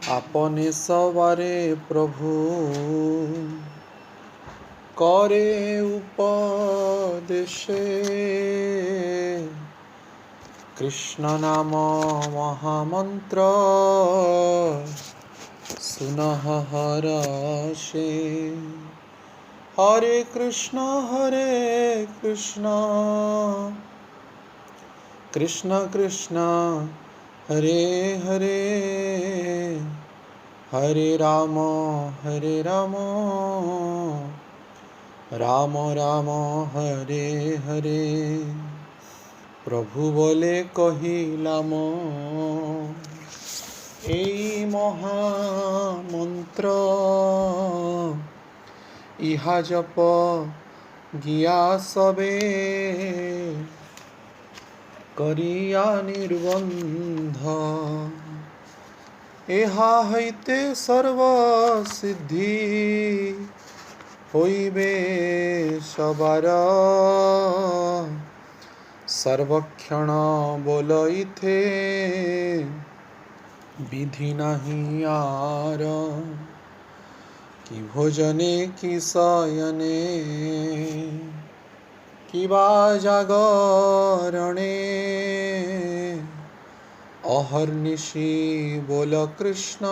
আপনে সবারে প্রভু করে উপদেশে কৃষ্ণ নাম মহামন্ত্র সুনহ হরষে হরে কৃষ্ণ কৃষ্ণ কৃষ্ণ হরে হরে হরে রাম রাম রাম হরে হরে প্রভু বলে কহিলাম এই মহামন্ত্র ইহা জপ গিয়া সবে করিয়া নির্বন্ধ ইহা হইতে সর্বসিদ্ধি হইবে সবার সর্বক্ষণ বলইতে বিধি নাহি আর কি ভোজনে কি শয়নে কিবা জাগরণে অহর্নিশি বল কৃষ্ণ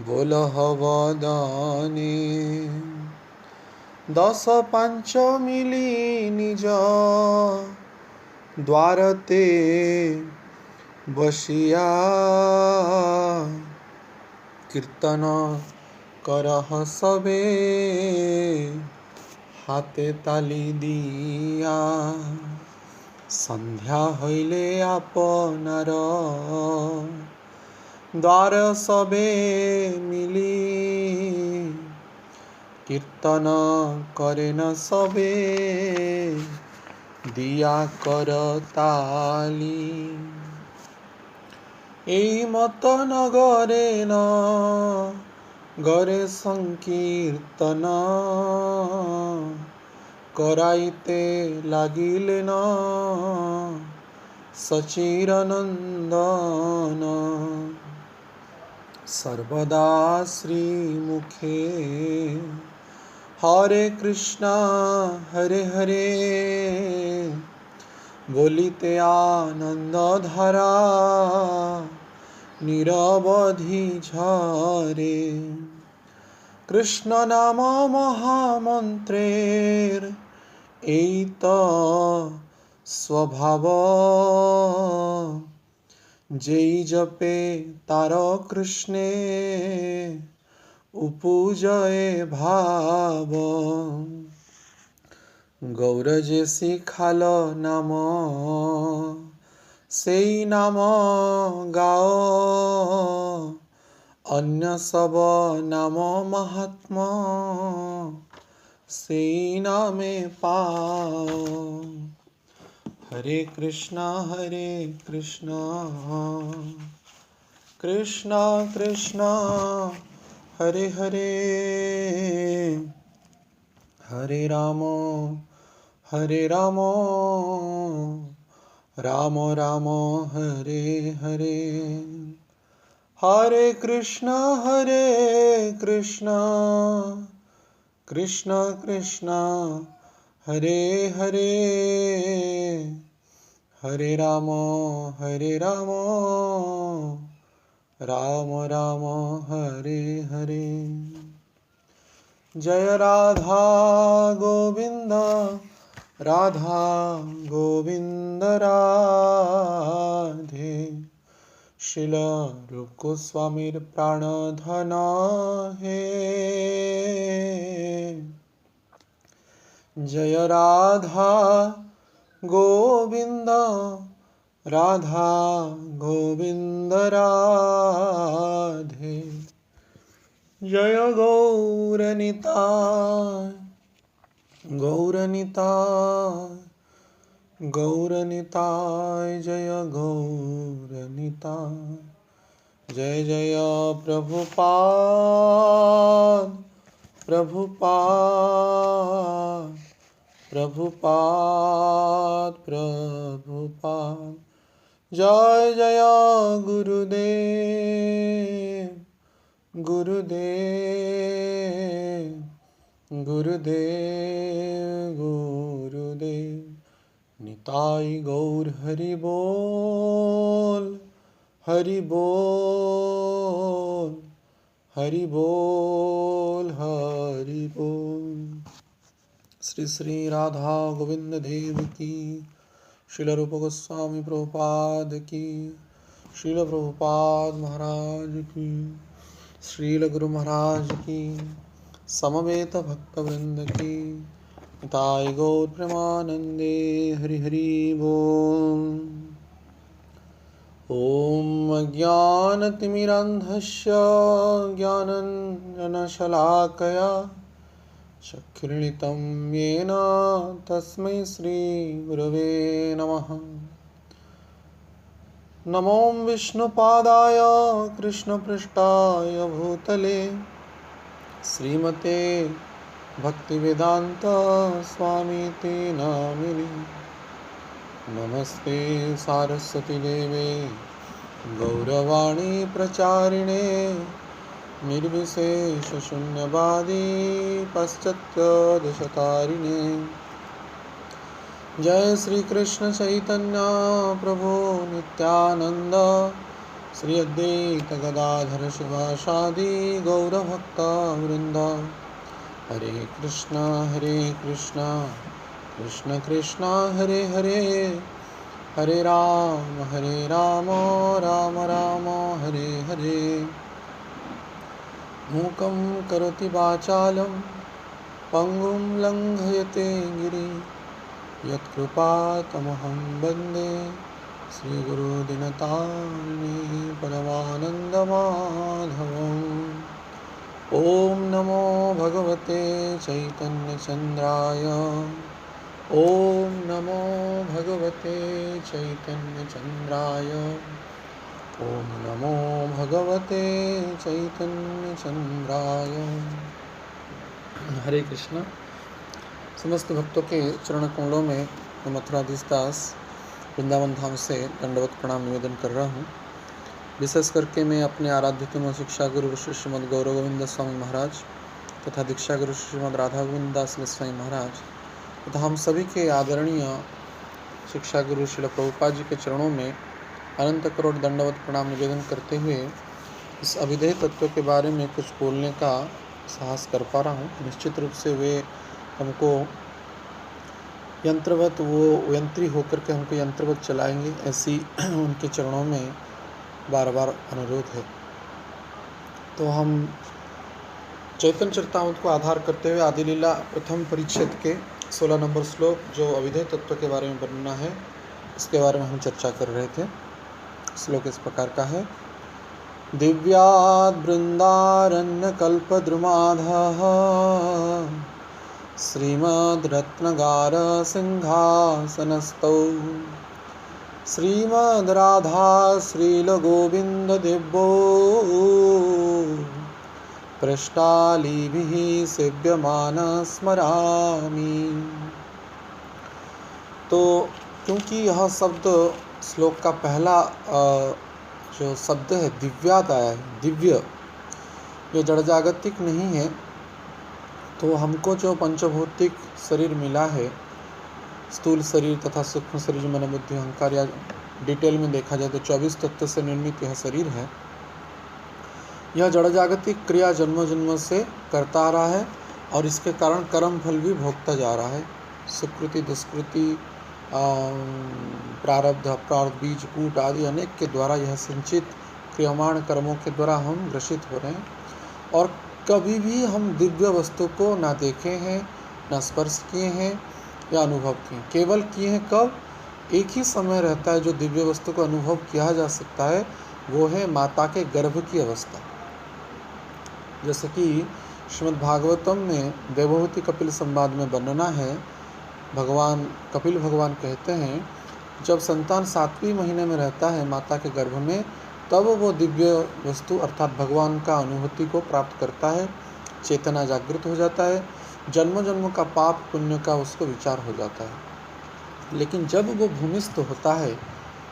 বল হবদনে দশ পাঞ্চ মিলি নিজ দ্বারতে বসিয়া কীর্তন করহ সবে হাতে তালি দিয়া সন্ধ্যা হইলে আপনার দ্বার সবে মিলি কীর্তন করেন সবে দিয়া কর তালি এই মত নগরে গরে সংকীর্তন করাইতে লাগিলেন সচিরনন্দন সর্বদা শ্রীমুখে হরে কৃষ্ণ হরে বলিতে আনন্দ ধারা নিরবধি ঝরে কৃষ্ণ নাম মহামন্ত্রের এই তো স্বভাব যেই জপে তার কৃষ্ণে উপজয়ে ভাব গৌর যে শিখাল নাম সেই নাম গাও অন্য সব নাম মহাত্ম সেই নামে পাও হরে কৃষ্ণ কৃষ্ণ কৃষ্ণ হরে হরে হরে রাম রাম রাম হরে হরে হরে কৃষ্ণ কৃষ্ণ কৃষ্ণ হরে হরে হরে রাম রাম রাম হরে হরে জয় রাধা গোবিন্দ রাধে শিল রূপ গোস্বামীর প্রাণধন হে জয় রাধা গোবিন্দ রাধে জয় গৌরনিতায় জয় গৌরনিতায় জয় জয় প্রভুপাদ जय जय गुरुदेव गुरुदेव गुरुदेव गुरुदेव। निताई गौर हरि बोल हरि बोल हरि बोल हरि बोल। श्री श्री राधा गोविंद देव की, श्रील रूप गोस्वामी प्रभुपाद की, श्रील प्रभुपाद महाराज की, श्रील गुरु महाराज की, समवेत भक्त वृंद की। निताय गौर प्रेमानंदे हरि हरि बोल। ॐ अज्ञानतिमिरान्धस्य ज्ञानाञ्जनशलाकया चक्षुर्मिलितं येन तस्मै श्रीगुरवे नमः। नमो विष्णुपादाय कृष्णपृष्ठाय भूतले श्रीमते भक्तिवेदान्त स्वामीति नामिने। नमस्ते सारस्वती देवे गौरवाणी प्रचारिणे निर्विशेषशून्यवादी पाश्चात्यदेशतारिणे। जय श्री कृष्ण चैतन्य प्रभु नित्यानंद श्री अद्वैत गदाधर शिवासादि गौरभक्तवृंद। हरे कृष्ण कृष्ण कृष्ण हरे हरे, हरे राम राम राम हरे हरे। मूकं करोति वाचालं पंगुं लंघयते गिरि, यत्कृपातमहं वन्दे श्रीगुरुदीनतारिणे परमानन्दमाधवम्। ॐ नमो भगवते चैतन्यचन्द्राय, ॐ नमो भगवते चैतन्यचन्द्राय, ॐ नमो भगवते चैतन्यचन्द्राय। हरे कृष्ण। समस्त भक्तों के चरण कमलों में मैं मथुराधीश दास वृंदावन धाम से दंडवत प्रणाम निवेदन कर रहा हूँ। विशेष करके मैं अपने आराध्य तम शिक्षा गुरु श्रीमद् गौर गोविंद स्वामी महाराज तथा दीक्षा गुरु श्रीमद् राधा गोविंद दास स्वामी महाराज तथा हम सभी के आदरणीय शिक्षा गुरु श्रील प्रभुपाद जी के चरणों में अनंत करोड़ दंडवत प्रणाम निवेदन करते हुए इस अभिधेय तत्व के बारे में कुछ बोलने का साहस कर पा रहा हूँ। निश्चित रूप से वे हमको यंत्रवत यंत्री होकर के हमको यंत्रवत चलाएंगे, ऐसी उनके चरणों में बार बार अनुरोध है। तो हम चैतन्य चरितामृत को आधार करते हुए आदि लीला प्रथम परिच्छेद के 16 नंबर श्लोक जो अभिधेय तत्व के बारे में वर्णना है, इसके बारे में हम चर्चा कर रहे थे। श्लोक इस प्रकार का है। दिव्याद् बृन्दारण्यकल्पद्रुमाधः श्रीमद् रत्नगार सिंहासनस्थौ श्रीमद् राधा श्रील गोविंद दिव्यो पृष्ठालीभिः सेव्यमान स्मरामि। तो क्योंकि यह शब्द श्लोक का पहला जो शब्द है दिव्यात आया है, दिव्य, ये जड़ जागतिक नहीं है। तो हमको जो पंचभौतिक शरीर मिला है, स्थूल शरीर तथा सूक्ष्म शरीर मन बुद्धि अहंकार, या डिटेल में देखा जाए तो 24 तत्व से निर्मित यह शरीर है। यह जड़ जागतिक क्रिया जन्म जन्म से करता आ रहा है और इसके कारण कर्म फल भी भोगता जा रहा है। सुकृति दुष्कृति प्रारब्ध अपराध बीज कूट आदि अनेक के द्वारा यह संचित क्रियमाण कर्मों के द्वारा हम ग्रसित हो रहे हैं। और कभी भी हम दिव्य वस्तु को ना देखे हैं, ना स्पर्श किए हैं या अनुभव किए। केवल किए हैं कब? एक ही समय रहता है जो दिव्य वस्तु को अनुभव किया जा सकता है, वो है माता के गर्भ की अवस्था। जैसे कि श्रीमद् भागवतम में देवहूति कपिल संवाद में वर्णना है। भगवान कपिल भगवान कहते हैं जब संतान 7वें महीने में रहता है माता के गर्भ में, तब वो दिव्य वस्तु अर्थात भगवान का अनुभूति को प्राप्त करता है, चेतना जागृत हो जाता है, जन्म जन्म का पाप पुण्य का उसको विचार हो जाता है। लेकिन जब वो भूमिस्थ होता है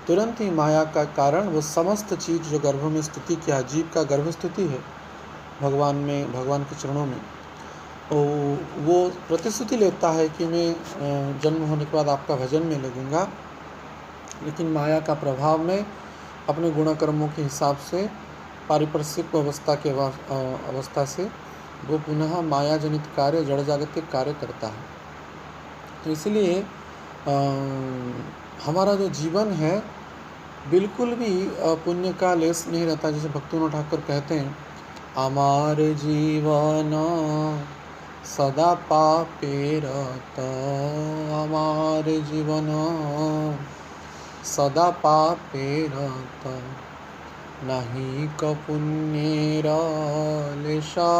तुरंत ही माया का कारण वो समस्त चीज़ जो गर्भ में स्तुति किया, जीव का गर्भ स्तुति है भगवान में, भगवान के चरणों में, वो प्रतिश्रुति लेता है कि मैं जन्म होने के बाद आपका भजन में लगूंगा, लेकिन माया का प्रभाव में अपने गुणकर्मों के हिसाब से पारिपार्श्विक अवस्था से वो पुनः माया जनित कार्य, जड़ जागतिक कार्य करता है। तो इसलिए हमारा जो जीवन है बिल्कुल भी पुण्य का लेस नहीं रहता। जैसे भक्तिविनोद ठाकुर कहते हैं, हमार जीवन सदा पापे रहता, हमार जीवन सदा पापे रहता, नहीं क पुण्येर लेशा,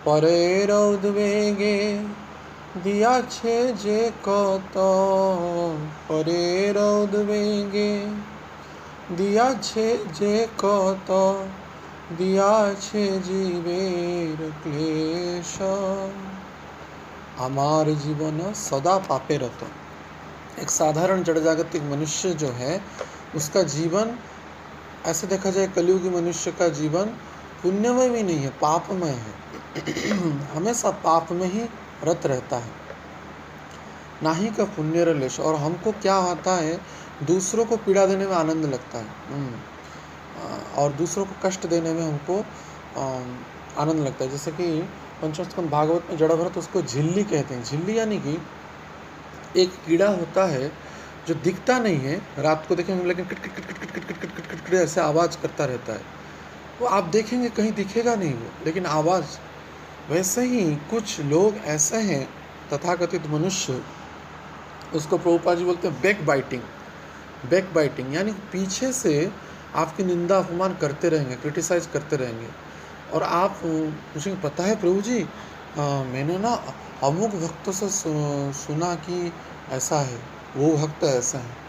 परेर उद्वेगे दिया छे जे कत, परेर उद्वेगे दिया छे जे कत, दिया छे जीवेर क्लेश, हमार जीवन सदा पापे रहता। एक साधारण जड़ जागतिक मनुष्य जो है उसका जीवन, ऐसे देखा जाए कलियुगी मनुष्य का जीवन पुण्यमय भी नहीं है, पापमय है। हमेशा पाप में ही रत रहता है, ना ही का पुण्य रलेश। और हमको क्या होता है, दूसरों को पीड़ा देने में आनंद लगता है, और दूसरों को कष्ट देने में हमको आनंद लगता है। जैसे कि पंचम भागवत में जड़ भरत उसको झिल्ली कहते हैं। झिल्ली यानी कि एक कीड़ा होता है जो दिखता नहीं है, रात को देखेंगे लेकिन kit kit kit kit kit kit kit kit kit ऐसे आवाज़ करता रहता है। वो आप देखेंगे कहीं दिखेगा नहीं वो, लेकिन आवाज़। वैसे ही कुछ लोग ऐसे हैं तथाकथित मनुष्य, उसको प्रभुपाद जी बोलते हैं बैक बाइटिंग। बैक बाइटिंग यानी पीछे से आपकी निंदा अपमान करते रहेंगे, क्रिटिसाइज करते रहेंगे। और आप पूछेंगे, पता है प्रभु जी मैंने ना अमुक भक्तों से सुना कि ऐसा है, वो भक्त ऐसा है।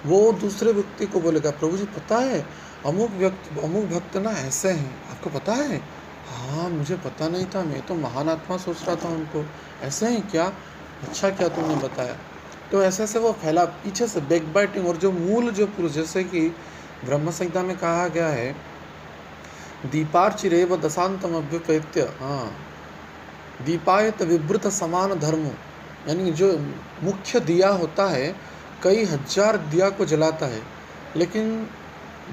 वो दूसरे व्यक्ति को बोलेगा, प्रभु जी पता है अमुक भक्त ना ऐसे हैं, आपको पता है? हाँ मुझे पता नहीं था, मैं तो महान आत्मा सोच रहा था उनको, ऐसे हैं क्या? अच्छा क्या तुमने बताया। तो ऐसे से वो फैला पीछे से बैक बाइटिंग। और जो मूल जो पुरुष, जैसे कि ब्रह्म संहिता में कहा गया है, दीपार्चिरेव दशांतम अभ्युपेत्य, हाँ दीपायत विवृत समान धर्म, यानी जो मुख्य दिया होता है कई हजार दिया को जलाता है, लेकिन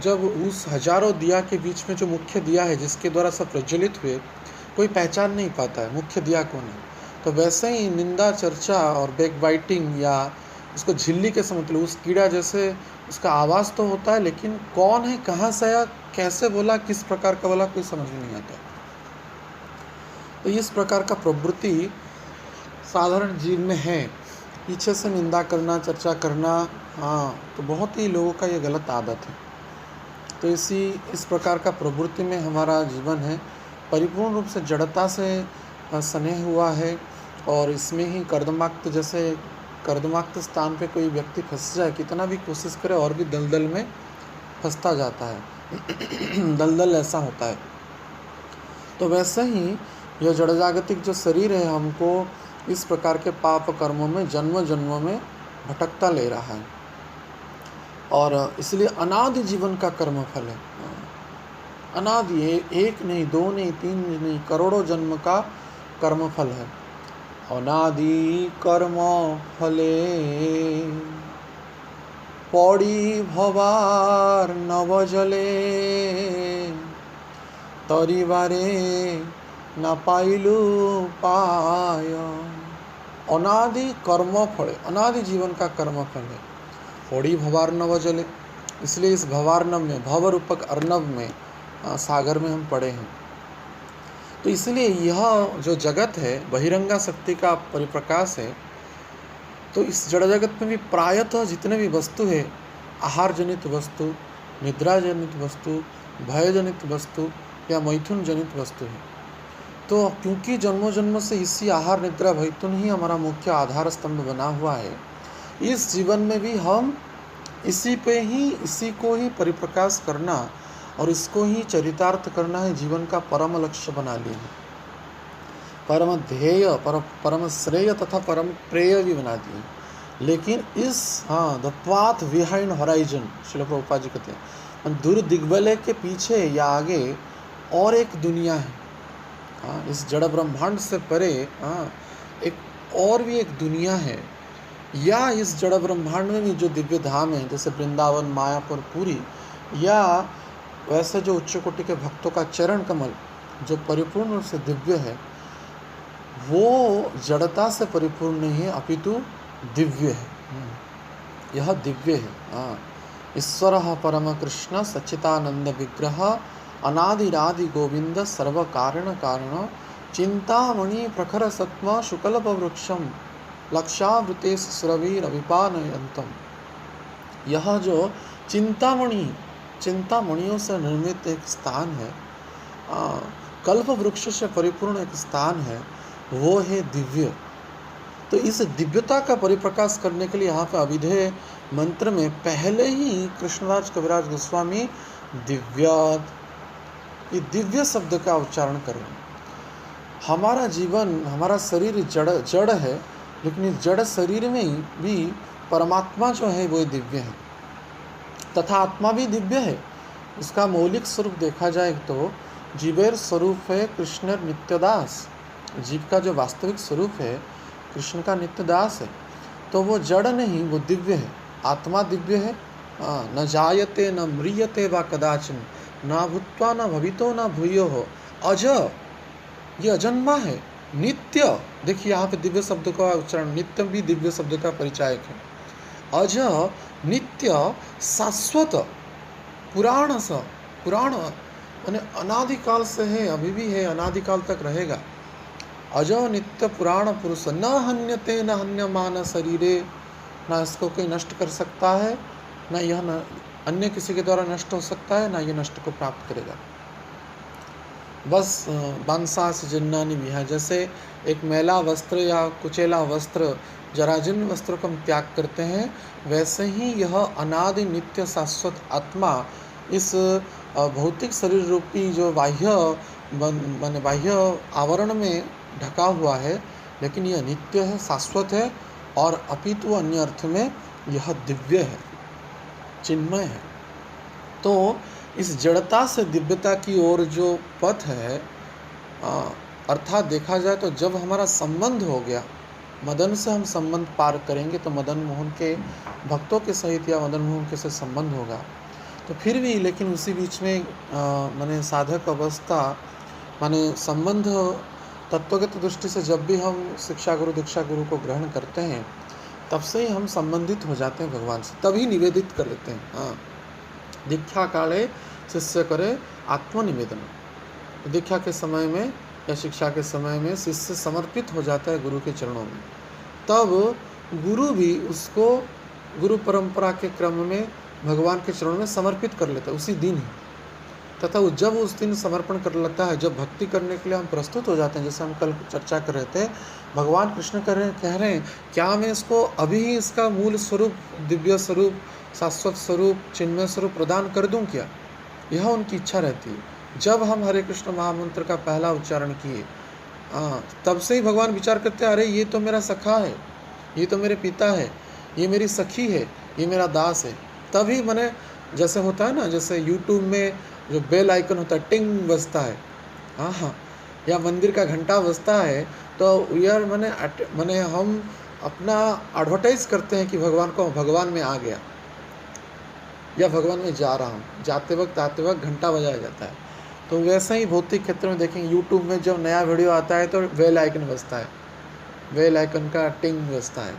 जब उस हजारों दिया के बीच में जो मुख्य दिया है जिसके द्वारा सब प्रज्वलित हुए, कोई पहचान नहीं पाता है मुख्य दिया कौन है। तो वैसे ही निंदा चर्चा और बैक बाइटिंग, या उसको झिल्ली के समझ लो, उस कीड़ा जैसे उसका आवाज़ तो होता है लेकिन कौन है, कहाँ से आया, कैसे बोला, किस प्रकार का बोला, कोई समझ में नहीं आता। तो इस प्रकार का प्रवृत्ति साधारण जीव में है, पीछे से निंदा करना, चर्चा करना। हाँ, तो बहुत ही लोगों का ये गलत आदत है। तो इस प्रकार का प्रवृत्ति में हमारा जीवन है, परिपूर्ण रूप से जड़ता से सने हुआ है। और इसमें ही कर्दमाक्त, जैसे कर्दमाक्त स्थान पे कोई व्यक्ति फंस जाए, कितना भी कोशिश करे और भी दलदल में फंसता जाता है। दलदल ऐसा होता है। तो वैसे ही यह जड़ जागतिक जो शरीर है हमको इस प्रकार के पाप कर्मों में जन्म जन्मों में भटकता ले रहा है, और इसलिए अनादि जीवन का कर्म फल है। अनादि, एक नहीं, दो नहीं, तीन नहीं, करोड़ों जन्म का कर्म फल है। अनादि कर्म फले पड़ी भवार नव जले, तरिबारे न पाइलु पाय। अनादि कर्म फल, अनादि जीवन का कर्म फल है। पड़ी भवार्णव जले, इसलिए इस भवार्णव में, भव रूपक अर्णव में, सागर में हम पड़े हैं। तो इसलिए यह जो जगत है बहिरंगा शक्ति का परिप्रकाश है। तो इस जड़ जगत में भी प्रायतः जितने भी वस्तु है, आहार जनित वस्तु, निद्रा जनित वस्तु, भय जनित वस्तु या मैथुन जनित वस्तु है। तो क्योंकि जन्मों जन्म से इसी आहार निद्रा मैथुन ही हमारा मुख्य आधार स्तंभ बना हुआ है, इस जीवन में भी हम इसी को ही परिप्रकाश करना और इसको ही चरितार्थ करना है, जीवन का परम लक्ष्य बना लिए हैं। परम ध्येय, परम श्रेय तथा परम प्रेय भी बना दिए। लेकिन इस the path behind horizon, Srila Prabhupada ji कहते हैं, दूर दिग्बलय के पीछे या आगे और एक दुनिया है। इस जड़ ब्रह्मांड से परे एक और भी एक दुनिया है, या इस जड़ ब्रह्मांड में भी जो दिव्य धाम है, जैसे वृंदावन, मायापुर, पुरी, या वैसे जो उच्च कोटि के भक्तों का चरण कमल जो परिपूर्ण रूप से दिव्य है, वो जड़ता से परिपूर्ण नहीं है, अपितु दिव्य है। यह दिव्य है। ईश्वर परम कृष्ण सच्चिदानंद विग्रह अनादिरादि गोविंद सर्व कारण कारण चिंतामणि प्रखर सत्म शुक्लप वृक्षम लक्षावृतेश सुरवीर अभिपानयंतम। यह जो चिंतामणियों से निर्मित एक स्थान है, कल्प वृक्ष से परिपूर्ण एक स्थान है, वो है दिव्य। तो इस दिव्यता का परिप्रकाश करने के लिए यहाँ पे अभिधेय मंत्र में पहले ही कृष्णराज कविराज गोस्वामी दिव्यात, ये दिव्य शब्द का उच्चारण करें। हमारा जीवन, हमारा शरीर जड़ है, लेकिन इस जड़ शरीर में भी परमात्मा जो है वो दिव्य है, तथा आत्मा भी दिव्य है। इसका मौलिक स्वरूप देखा जाए तो जीवेर स्वरूप है कृष्ण नित्यदास। जीव का जो वास्तविक स्वरूप है कृष्ण का नित्यदास है, तो वो जड़ नहीं, वो दिव्य है। आत्मा दिव्य है। न जायते न म्रियते वा कदाचिन न भूत्वा न भवितो न भूयो हो अज, ये अजन्मा है, नित्य। देखिए यहाँ पे दिव्य शब्द का उच्चारण, नित्य भी दिव्य शब्द का परिचायक है। अज नित्य शाश्वत पुराण माने अनादिकाल से है, अभी भी है, अनादिकाल तक रहेगा। अज नित्य पुराण पुरुष न हन्यते न हन्यमान शरीरे, ना इसको कोई नष्ट कर सकता है, ना यह न अन्य किसी के द्वारा नष्ट हो सकता है, ना ये नष्ट को प्राप्त करेगा। बस बांसास जिन्नानि विहा, जैसे एक मैला वस्त्र या कुचेला वस्त्र जराजीर्ण वस्त्र को हम त्याग करते हैं, वैसे ही यह अनादि नित्य शाश्वत आत्मा इस भौतिक शरीर रूपी जो बाह्य आवरण में ढका हुआ है, लेकिन यह नित्य है, शाश्वत है, और अपितु अन्य अर्थ में यह दिव्य है, चिन्मय है। तो इस जड़ता से दिव्यता की ओर जो पथ है, अर्थात देखा जाए तो जब हमारा संबंध हो गया, मदन से हम संबंध पार करेंगे तो मदन मोहन के भक्तों के सहित या मदन मोहन के से संबंध होगा, तो फिर भी लेकिन उसी बीच में माने साधक अवस्था माने संबंध तत्वगत दृष्टि से जब भी हम शिक्षा गुरु दीक्षा गुरु को ग्रहण करते हैं, तब से ही हम संबंधित हो जाते हैं भगवान से, तभी निवेदित कर लेते हैं। दीक्षा काले शिष्य करे आत्मनिवेदन। दीक्षा के समय में या शिक्षा के समय में शिष्य समर्पित हो जाता है गुरु के चरणों में, तब गुरु भी उसको गुरु परंपरा के क्रम में भगवान के चरणों में समर्पित कर लेता है उसी दिन ही। तथा जब उस दिन समर्पण कर लेता है, जब भक्ति करने के लिए हम प्रस्तुत हो जाते हैं, जैसे हम कल चर्चा कर रहे थे, भगवान कृष्ण कह रहे हैं क्या मैं इसको अभी ही इसका मूल स्वरूप, दिव्य स्वरूप, शाश्वत स्वरूप, चिन्मय स्वरूप प्रदान कर दूं क्या? यह उनकी इच्छा रहती है। जब हम हरे कृष्ण महामंत्र का पहला उच्चारण किए, तब से ही भगवान विचार करते हैं, अरे ये तो मेरा सखा है, ये तो मेरे पिता है, ये मेरी सखी है, ये मेरा दास है। तभी मैंने, जैसे होता है ना, जैसे यूट्यूब में जो बेल आइकन होता है, टिंग बजता है, हाँ, या मंदिर का घंटा बजता है, तो यार मैंने हम अपना एडवर्टाइज करते हैं कि भगवान में आ गया या भगवान में जा रहा हूँ, जाते वक्त आते वक्त घंटा बजाया जाता है। तो वैसे ही भौतिक क्षेत्र में देखेंगे, यूट्यूब में जब नया वीडियो आता है तो बेल आइकन बजता है, बेल आइकन का टिंग बजता है।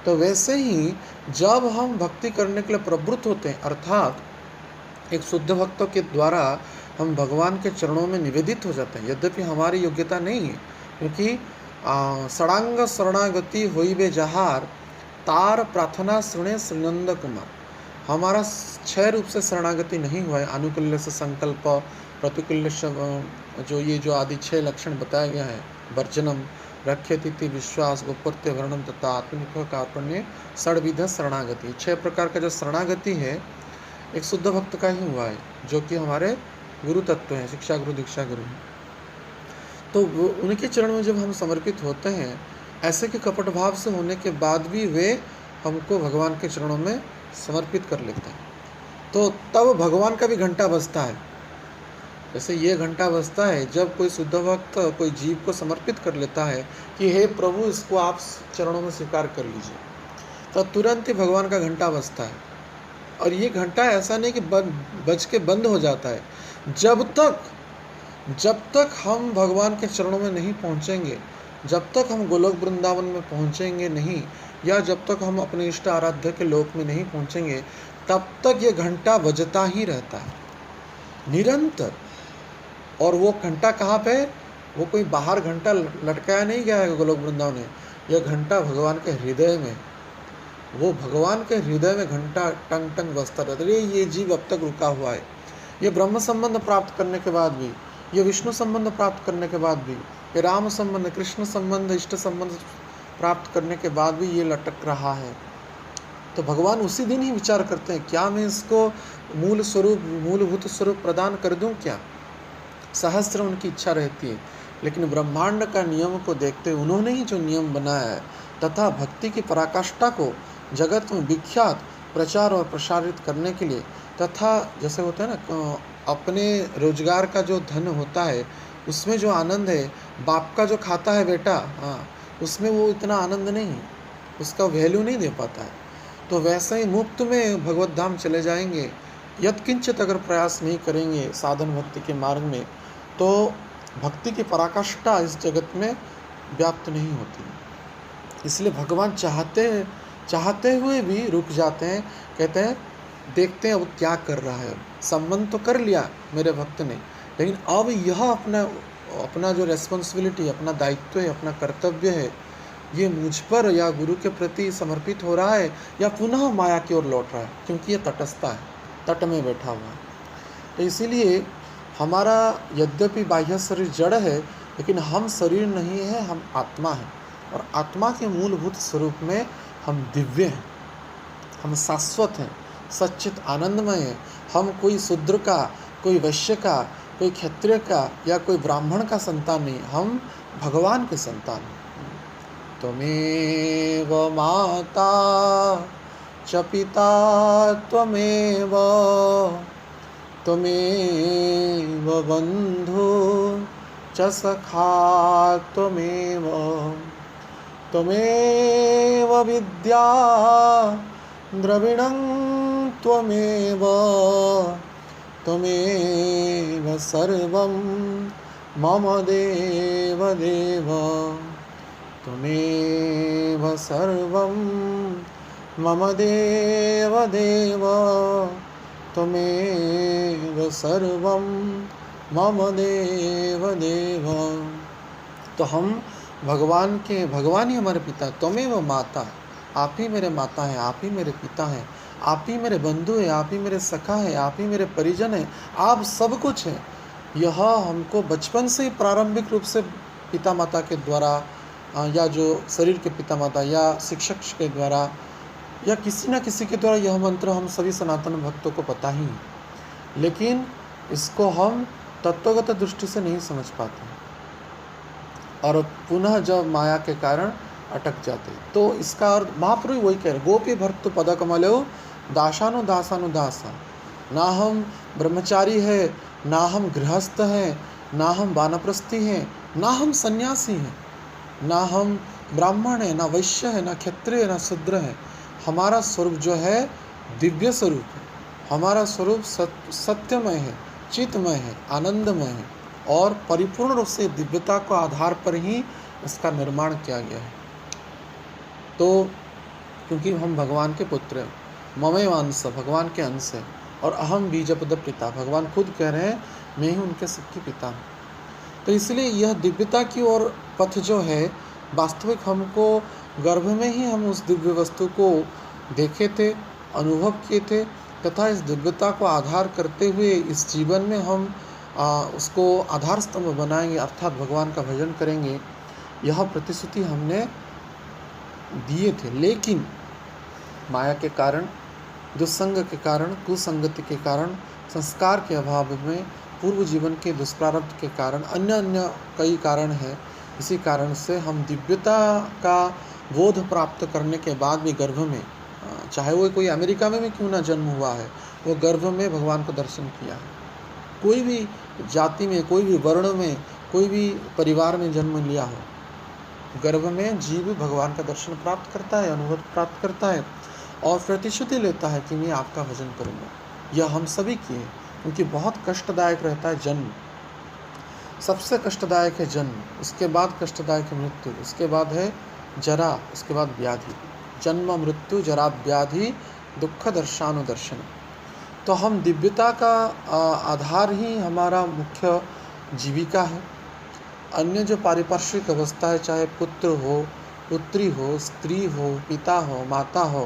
तो वैसे ही जब हम भक्ति करने के लिए प्रवृत्त होते हैं, अर्थात एक शुद्ध भक्तों के द्वारा हम भगवान के चरणों में निवेदित हो जाते हैं, यद्यपि हमारी योग्यता नहीं है, क्योंकि षडांग शरणागति होइबे जहार तार प्रार्थना श्रृणे श्रीनंद कुमार। हमारा 6 रूप से शरणागति नहीं हुआ है, अनुकूल्य से संकल्प, प्रतिकूल्य से जो आदि 6 लक्षण बताया गया है, वर्जनम, रक्षतिथि, विश्वास, गोपत्य, वर्णम तथा आत्मनिष्ठ कार्पण्य, षड्विध शरणागति। 6 प्रकार का जो शरणागति है एक शुद्ध भक्त का ही हुआ है, जो कि हमारे गुरु तत्व हैं, शिक्षा गुरु दीक्षा गुरु हैं। तो उनके चरण में जब हम समर्पित होते हैं, ऐसे के कपट भाव से होने के बाद भी वे हमको भगवान के चरणों में समर्पित कर लेते हैं, तो तब भगवान का भी घंटा बजता है। जैसे ये घंटा बजता है जब कोई शुद्ध भक्त कोई जीव को समर्पित कर लेता है कि हे प्रभु, इसको आप चरणों में स्वीकार कर लीजिए, तो तुरंत ही भगवान का घंटा बजता है। और ये घंटा ऐसा नहीं कि बज के बंद हो जाता है। जब तक हम भगवान के चरणों में नहीं पहुंचेंगे, जब तक हम गोलोक वृंदावन में पहुंचेंगे नहीं, या जब तक हम अपने इष्ट आराध्य के लोक में नहीं पहुंचेंगे, तब तक ये घंटा बजता ही रहता है निरंतर। और वो घंटा कहाँ पे? वो कोई बाहर घंटा लटकाया नहीं गया है गोलोक वृंदावन में। यह घंटा भगवान के हृदय में, वो भगवान के हृदय में घंटा टंग टंग बजता रहता है। ये जीव अब तक रुका हुआ है। ये ब्रह्म संबंध प्राप्त करने के बाद भी, ये विष्णु संबंध प्राप्त करने के बाद भी, ये राम संबंध, कृष्ण संबंध, इष्ट संबंध प्राप्त करने के बाद भी ये लटक रहा है। तो भगवान उसी दिन ही विचार करते हैं, क्या मैं इसको मूल स्वरूप, मूलभूत स्वरूप प्रदान कर दूं क्या? सहस्त्र उनकी इच्छा रहती है, लेकिन ब्रह्मांड का नियम को देखते उन्होंने ही जो नियम बनाया है, तथा भक्ति की पराकाष्ठा को जगत में विख्यात प्रचार और प्रसारित करने के लिए, तथा जैसे होता है ना, अपने रोजगार का जो धन होता है उसमें जो आनंद है, बाप का जो खाता है बेटा, उसमें वो इतना आनंद नहीं, उसका वैल्यू नहीं दे पाता है। तो वैसे ही मुफ्त में भगवत धाम चले जाएंगे, यत्किंचित अगर प्रयास नहीं करेंगे साधन भक्ति के मार्ग में, तो भक्ति की पराकाष्ठा इस जगत में व्याप्त नहीं होती। इसलिए भगवान चाहते हुए भी रुक जाते हैं, कहते हैं देखते हैं अब क्या कर रहा है। संबंध तो कर लिया मेरे भक्त ने, लेकिन अब यह अपना जो रेस्पॉन्सिबिलिटी, अपना दायित्व है, अपना कर्तव्य है, ये मुझ पर या गुरु के प्रति समर्पित हो रहा है या पुनः माया की ओर लौट रहा है, क्योंकि ये तटस्था है, तट में बैठा हुआ है। तो इसीलिए हमारा यद्यपि बाह्य शरीर जड़ है, लेकिन हम शरीर नहीं है, हम आत्मा हैं। और आत्मा के मूलभूत स्वरूप में हम दिव्य हैं, हम शाश्वत हैं, सच्चित आनंदमय हैं। हम कोई शूद्र का, कोई वैश्य का, कोई क्षत्रिय का या कोई ब्राह्मण का संतान नहीं, हम भगवान के संतान हैं। त्वमेव माता च पिता त्वमेव, त्वमेव बन्धु च सखा त्वमेव, त्वमेव विद्या द्रविणं त्वमेव, त्वमेव सर्वं मम देव देव, त्वमेव सर्वं मम देव देव, त्वमेव सर्वं मम देव देव। तो हम भगवान ही हमारे पिता, त्वमेव माता, आप ही मेरे माता हैं, आप ही मेरे पिता हैं, आप ही मेरे बंधु हैं, आप ही मेरे सखा हैं, आप ही मेरे परिजन हैं, आप सब कुछ हैं। यह हमको बचपन से ही प्रारंभिक रूप से पिता माता के द्वारा, या जो शरीर के पिता माता या शिक्षक के द्वारा या किसी न किसी के द्वारा यह मंत्र हम सभी सनातन भक्तों को पता ही है, लेकिन इसको हम तत्वगत दृष्टि से नहीं समझ पाते और पुनः जब माया के कारण अटक जाते। तो इसका अर्थ महाप्रभु वही कह रहे, गोपी भर्तु पद कमलो दासानुदासा। ना हम ब्रह्मचारी है, ना हम गृहस्थ हैं, ना हम वानप्रस्थी हैं, ना हम सन्यासी हैं, ना हम ब्राह्मण हैं, ना वैश्य है, ना क्षत्रिय है, ना शूद्र है। हमारा स्वरूप जो है दिव्य स्वरूप है, हमारा स्वरूप सत्यमय है, चित्तमय है, आनंदमय है, और परिपूर्ण रूप से दिव्यता को आधार पर ही इसका निर्माण किया गया है। तो क्योंकि हम भगवान के पुत्र हैं, ममे अंश, भगवान के अंश है, और अहम बीजपद पिता, भगवान खुद कह रहे हैं मैं ही उनके सबके पिता हूँ। तो इसलिए यह दिव्यता की ओर पथ जो है, वास्तविक हमको गर्भ में ही हम उस दिव्य वस्तु को देखे थे, अनुभव किए थे, तथा इस दिव्यता को आधार करते हुए इस जीवन में हम उसको आधार स्तंभ बनाएंगे, अर्थात भगवान का भजन करेंगे। यह प्रतिश्रुति हमने दिए थे, लेकिन माया के कारण, दुस्संग के कारण, कुसंगति के कारण, संस्कार के अभाव में, पूर्व जीवन के दुष्प्रारब्ध के कारण, अन्य कई कारण हैं। इसी कारण से हम दिव्यता का बोध प्राप्त करने के बाद भी गर्भ में, चाहे वो कोई अमेरिका में भी क्यों ना जन्म हुआ है, वो गर्भ में भगवान को दर्शन किया है। कोई भी जाति में, कोई भी वर्ण में, कोई भी परिवार में जन्म लिया हो, गर्भ में जीव भगवान का दर्शन प्राप्त करता है, अनुभव प्राप्त करता है और प्रतिश्रुति लेता है कि मैं आपका भजन करूँगा। यह हम सभी की है, क्योंकि बहुत कष्टदायक रहता है जन्म। सबसे कष्टदायक है जन्म, उसके बाद कष्टदायक है मृत्यु, उसके बाद है जरा, उसके बाद व्याधि। जन्म मृत्यु जरा व्याधि दुख दर्शानुदर्शन। तो हम दिव्यता का आधार ही हमारा मुख्य जीविका है। अन्य जो पारिपार्श्विक अवस्था है, चाहे पुत्र हो, पुत्री हो, स्त्री हो, पिता हो, माता हो,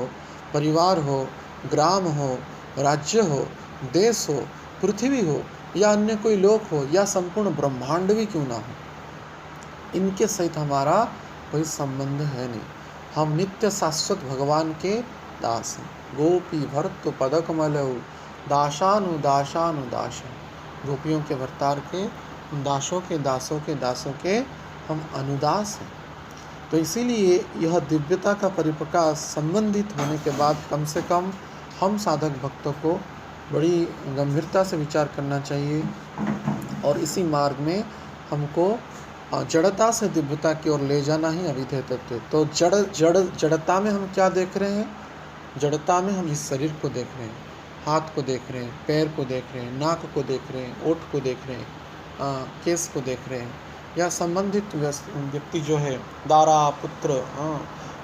परिवार हो, ग्राम हो, राज्य हो, देश हो, पृथ्वी हो या अन्य कोई लोक हो या संपूर्ण ब्रह्मांड भी क्यों ना हो, इनके सहित हमारा कोई संबंध है नहीं। हम नित्य शाश्वत भगवान के दास हैं। गोपी भर्तु पदकमलौ दासानुदासानुदास। गोपियों के भरतार के, दासों के दासों के दासों के हम अनुदास हैं। तो इसीलिए यह दिव्यता का परिप्रकाश संबंधित होने के बाद कम से कम हम साधक भक्तों को बड़ी गंभीरता से विचार करना चाहिए और इसी मार्ग में हमको जड़ता से दिव्यता की ओर ले जाना ही अविधेय तत्व है। तो जड़ता में हम क्या देख रहे हैं? जड़ता में हम इस शरीर को देख रहे हैं, हाथ को देख रहे हैं, पैर को देख रहे हैं, नाक को देख रहे हैं, ओठ को देख रहे हैं, केस को देख रहे हैं या संबंधित व्यक्ति जो है, दारा पुत्र,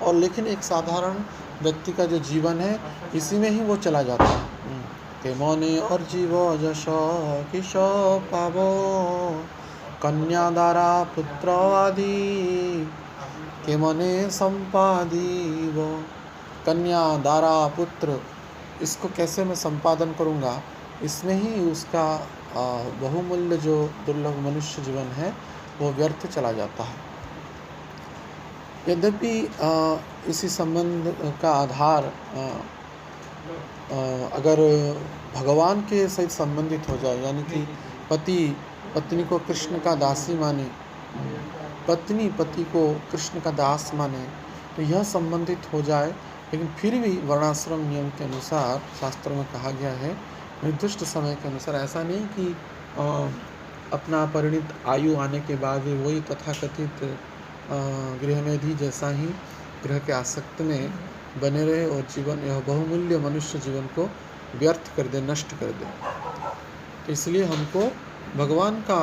और लेकिन एक साधारण व्यक्ति का जो जीवन है इसी में ही वो चला जाता है। के मने और जीवो जश किशो पावो कन्या दारा पुत्र आदि के मने संपादीवो। कन्या दारा पुत्र, इसको कैसे मैं संपादन करूँगा, इसमें ही उसका बहुमूल्य जो दुर्लभ मनुष्य जीवन है वो व्यर्थ चला जाता है। यद्यपि इसी संबंध का आधार अगर भगवान के सहित संबंधित हो जाए, यानी कि पति पत्नी को कृष्ण का दासी माने, पत्नी पति को कृष्ण का दास माने, तो यह संबंधित हो जाए, लेकिन फिर भी वर्णाश्रम नियम के अनुसार शास्त्रों में कहा गया है, निर्दिष्ट समय के अनुसार। ऐसा नहीं कि अपना परिणित आयु आने के बाद भी वही तथाकथित गृहमेधी जैसा ही ग्रह के आसक्त में बने रहे और जीवन, यह बहुमूल्य मनुष्य जीवन को व्यर्थ कर दे, नष्ट कर दे। तो इसलिए हमको भगवान का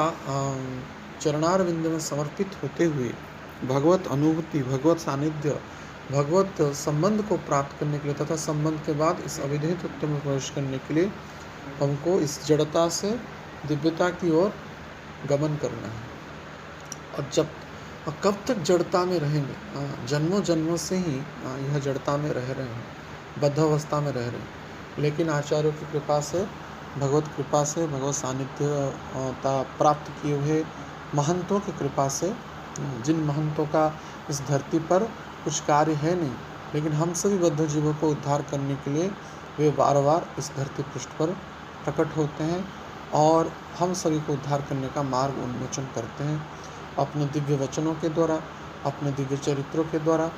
चरणारविंद में समर्पित होते हुए भगवत अनुभूति, भगवत सानिध्य, भगवत संबंध को प्राप्त करने के लिए तथा संबंध के बाद इस अविधेय तत्व में प्रवेश करने के लिए हमको इस जड़ता से दिव्यता की ओर गमन करना है। और कब तक जड़ता में रहेंगे? जन्मों जन्मों से ही यह जड़ता में रह रहे हैं, बद्ध अवस्था में रह रहे हैं। लेकिन आचार्यों की कृपा से, भगवत कृपा से, भगवत सानिध्यता प्राप्त किए हुए महंतों की कृपा से, जिन महंतों का इस धरती पर कुछ कार्य है नहीं, लेकिन हम सभी बद्ध जीवों को उद्धार करने के लिए वे बार बार इस धरती पृष्ठ पर प्रकट होते हैं और हम सभी को उद्धार करने का मार्ग उन्मोचन करते हैं अपने दिव्य वचनों के द्वारा, अपने दिव्य चरित्रों के द्वारा,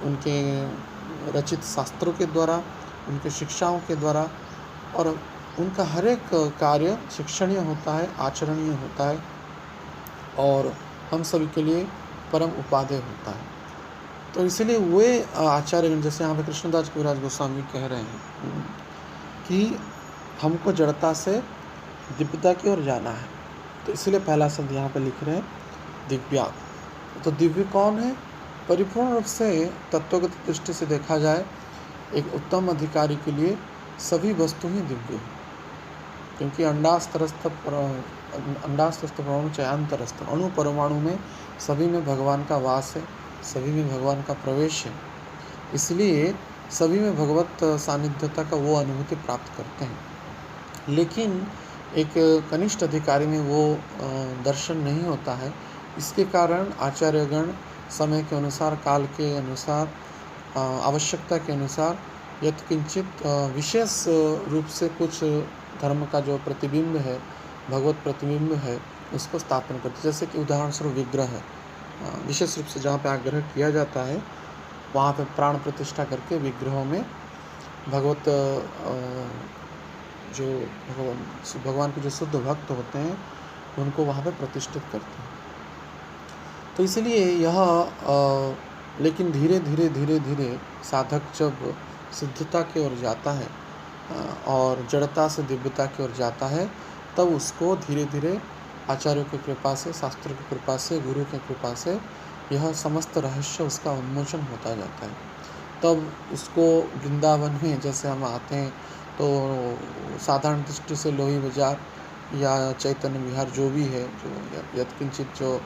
उनके रचित शास्त्रों के द्वारा, उनके शिक्षाओं के द्वारा। और उनका हर एक कार्य शिक्षणीय होता है, आचरणीय होता है और हम सभी के लिए परम उपादेय होता है। तो इसलिए वे आचार्यगण, जैसे यहाँ पे कृष्णदास कविराज गोस्वामी कह रहे हैं कि हमको जड़ता से दिव्यता की ओर जाना है। तो इसलिए पहला शब्द यहाँ पे लिख रहे हैं दिव्या। तो दिव्य कौन है? परिपूर्ण रूप से तत्वगत दृष्टि से देखा जाए, एक उत्तम अधिकारी के लिए सभी वस्तु ही दिव्य है, क्योंकि अंडास्तरस्थ परमाणु चयांतरस्थ, अणु परमाणु में सभी में भगवान का वास है, सभी में भगवान का प्रवेश है। इसलिए सभी में भगवत सानिध्यता का वो अनुभूति प्राप्त करते हैं। लेकिन एक कनिष्ठ अधिकारी में वो दर्शन नहीं होता है। इसके कारण आचार्यगण समय के अनुसार, काल के अनुसार, आवश्यकता के अनुसार यत्किंचित विशेष रूप से कुछ धर्म का जो प्रतिबिंब है, भगवत प्रतिबिंब है, उसको स्थापन करते। जैसे कि उदाहरण स्वरूप विग्रह है, विशेष रूप से जहाँ पे आग्रह किया जाता है वहाँ पे प्राण प्रतिष्ठा करके विग्रहों में भगवत जो भगवान के जो शुद्ध भक्त होते हैं उनको वहाँ पे प्रतिष्ठित करते हैं। तो इसलिए यह लेकिन धीरे धीरे धीरे धीरे साधक जब सिद्धता की ओर जाता है और जड़ता से दिव्यता की ओर जाता है, तब उसको धीरे धीरे आचार्यों की कृपा से, शास्त्रों की कृपा से, गुरु की कृपा से यह समस्त रहस्य उसका उन्मोचन होता जाता है। तब उसको वृंदावन में जैसे हम आते हैं तो साधारण दृष्टि से लोही बाजार या चैतन्य विहार जो भी है, जो यत्किंचित जो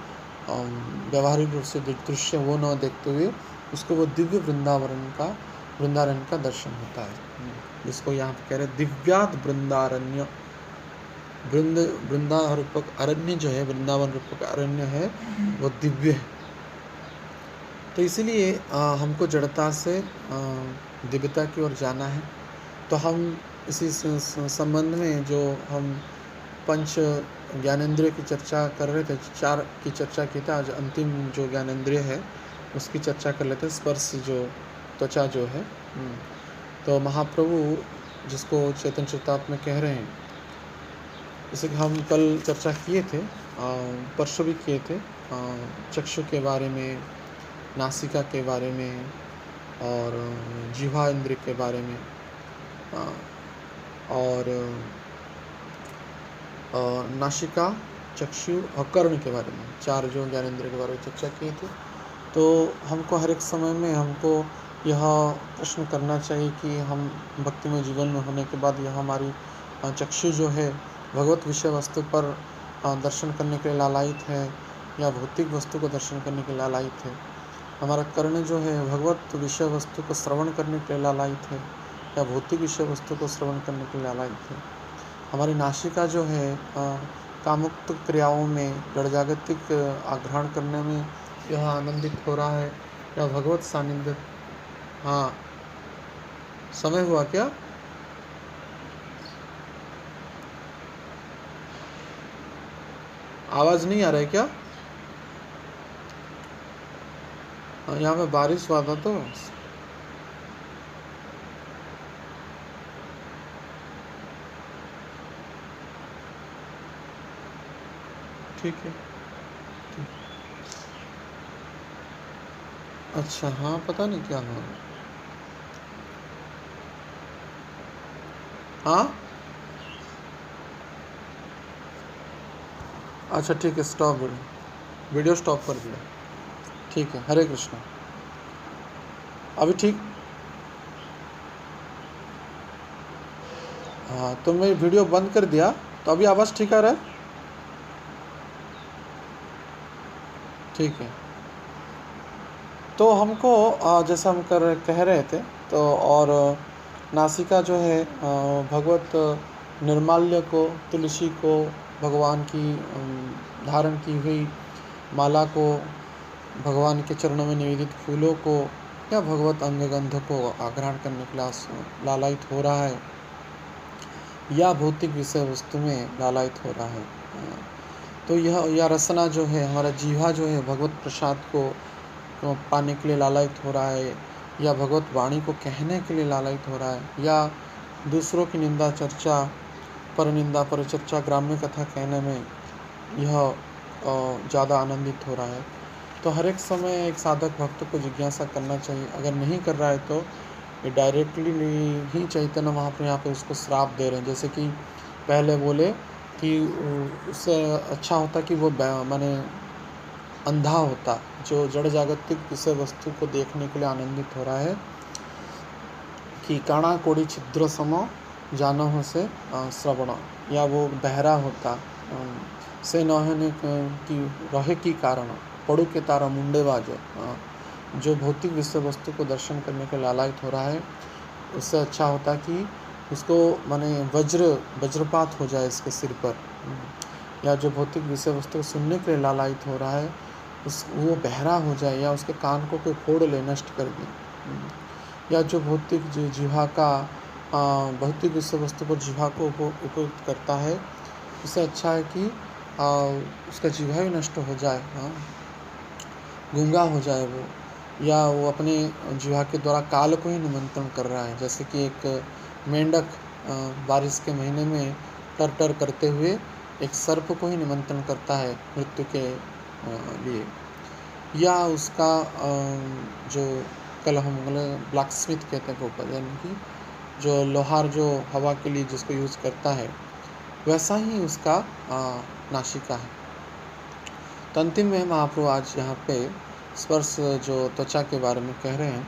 व्यवहारिक रूप से दृश्य वो न देखते हुए उसको वो दिव्य वृंदारण्य का दर्शन होता है, जिसको यहाँ पे कह रहे दिव्यात वृंदारण्य। वृंदा रूपक अरण्य जो है, वृंदावन रूपक अरण्य है, वो दिव्य है। तो इसलिए हमको जड़ता से दिव्यता की ओर जाना है। तो हम इसी संबंध में जो हम पंच ज्ञानेंद्रिय की चर्चा कर रहे थे, 4 की चर्चा की थी, आज अंतिम जो ज्ञानेंद्रिय है उसकी चर्चा कर लेते हैं, स्पर्श जो त्वचा जो है। तो महाप्रभु जिसको चैतन्य चरितामृत में कह रहे हैं, जैसे कि हम कल चर्चा किए थे, परसों भी किए थे, चक्षु के बारे में, नासिका के बारे में और जिह्वा इंद्रिय के बारे में और नासिका, चक्षु और कर्ण के बारे में, 4 जो ज्ञानेंद्रिय के बारे में चर्चा की थी। तो हमको हर एक समय में हमको यह प्रश्न करना चाहिए कि हम भक्तिमय जीवन में होने के बाद यह हमारी चक्षु जो है भगवत विषय वस्तु पर दर्शन करने के लिए लालायित है या भौतिक वस्तु को दर्शन करने के लिए लालायित है। हमारा कर्ण जो है भगवत विषय वस्तु को श्रवण करने के लिए लालायित है या भौतिक विषय वस्तु को श्रवण करने के लिए लालायित है। हमारी नासिका जो है कामुक्त क्रियाओं में, जड़जागतिक आग्रहण करने में यह आनंदित हो रहा है या भगवत सानिध्य। हाँ, समय हुआ क्या? आवाज़ नहीं आ रहा है क्या? यहाँ पे बारिश हुआ था तो ठीक है। अच्छा, हाँ, पता नहीं क्या हुआ। हाँ, अच्छा ठीक है, स्टॉप, वीडियो स्टॉप कर दिया। ठीक है, हरे कृष्णा। अभी ठीक? हाँ, तो मैं वीडियो बंद कर दिया, तो अभी आवाज़ ठीक आ रहा है? ठीक है। तो हमको जैसा हम कह रहे थे, तो और नासिका जो है भगवत निर्माल्य को, तुलसी को, भगवान की धारण की हुई माला को, भगवान के चरणों में निवेदित फूलों को या भगवत अंगगंध को आग्रहण करने के लिए लालायित हो रहा है या भौतिक विषय वस्तु में लालायित हो रहा है। तो यह रसना जो है, हमारा जीवा जो है भगवत प्रसाद को पाने के लिए लालायित हो रहा है या भगवत वाणी को कहने के लिए लालायित हो रहा है या दूसरों की निंदा चर्चा, परनिंदा परचर्चा, ग्राम्य कथा कहने में यह ज़्यादा आनंदित हो रहा है। तो हर एक समय एक साधक भक्त को जिज्ञासा करना चाहिए। अगर नहीं कर रहा है तो ये डायरेक्टली ही चैतन्य महाप्रभु यहाँ पे उसको श्राप दे रहे हैं। जैसे कि पहले बोले कि उससे अच्छा होता कि वो माने अंधा होता, जो जड़ जागतिक विषय वस्तु को देखने के लिए आनंदित हो रहा है, कि काणा कोड़ी छिद्र सम जानों से श्रवण, या वो बहरा होता से नहने की रहे की कारण पड़ू के तारा मुंडे बाजो, जो भौतिक विषय वस्तु को दर्शन करने के लालायित हो रहा है, उससे अच्छा होता कि उसको माने वज्रपात हो जाए इसके सिर पर, या जो भौतिक विषय वस्तु को सुनने के लिए लालायित हो रहा है वो बहरा हो जाए या उसके कान को कोई फोड़ ले, नष्ट कर दे, या जो भौतिक जिह्वा का भौतिक विषय वस्तु पर जिह्वा को उपयुक्त करता है, उससे अच्छा है कि उसका जिह्वा ही नष्ट हो जाए, गूंगा हो जाए वो, या वो अपने जिह्वा के द्वारा काल को ही निमंत्रण कर रहा है, जैसे कि एक मेंढक बारिश के महीने में टर टर करते हुए एक सर्प को ही निमंत्रण करता है मृत्यु के लिए। या उसका जो कल हम ब्लैक स्मिथ कहते हैं गोपाल, यानी कि जो लोहार जो हवा के लिए जिसको यूज़ करता है, वैसा ही उसका नासिका है। तो अंतिम में महाप्रभु आज यहाँ पे स्पर्श जो त्वचा के बारे में कह रहे हैं,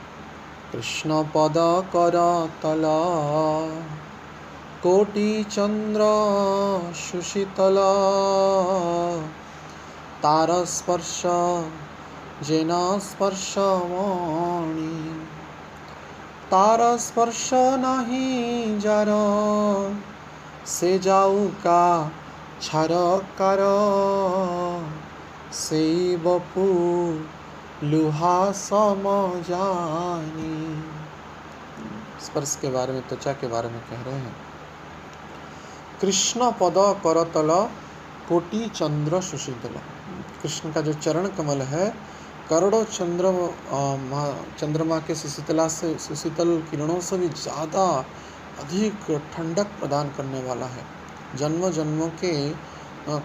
कृष्ण पद कर तला कोटि चंद्र सुशीतल तार स्पर्श जेना स्पर्शवाणी तार स्पर्श नहीं जार से जाऊ का छर कर से बपू लुहा समझानी। स्पर्श के बारे में, त्वचा के बारे में कह रहे हैं। कृष्ण पद करतल कोटि चंद्र सुशीतल। कृष्ण का जो चरण कमल है करोड़ों चंद्रमा के सुशीतल किरणों से भी ज़्यादा अधिक ठंडक प्रदान करने वाला है। जन्म जन्मों के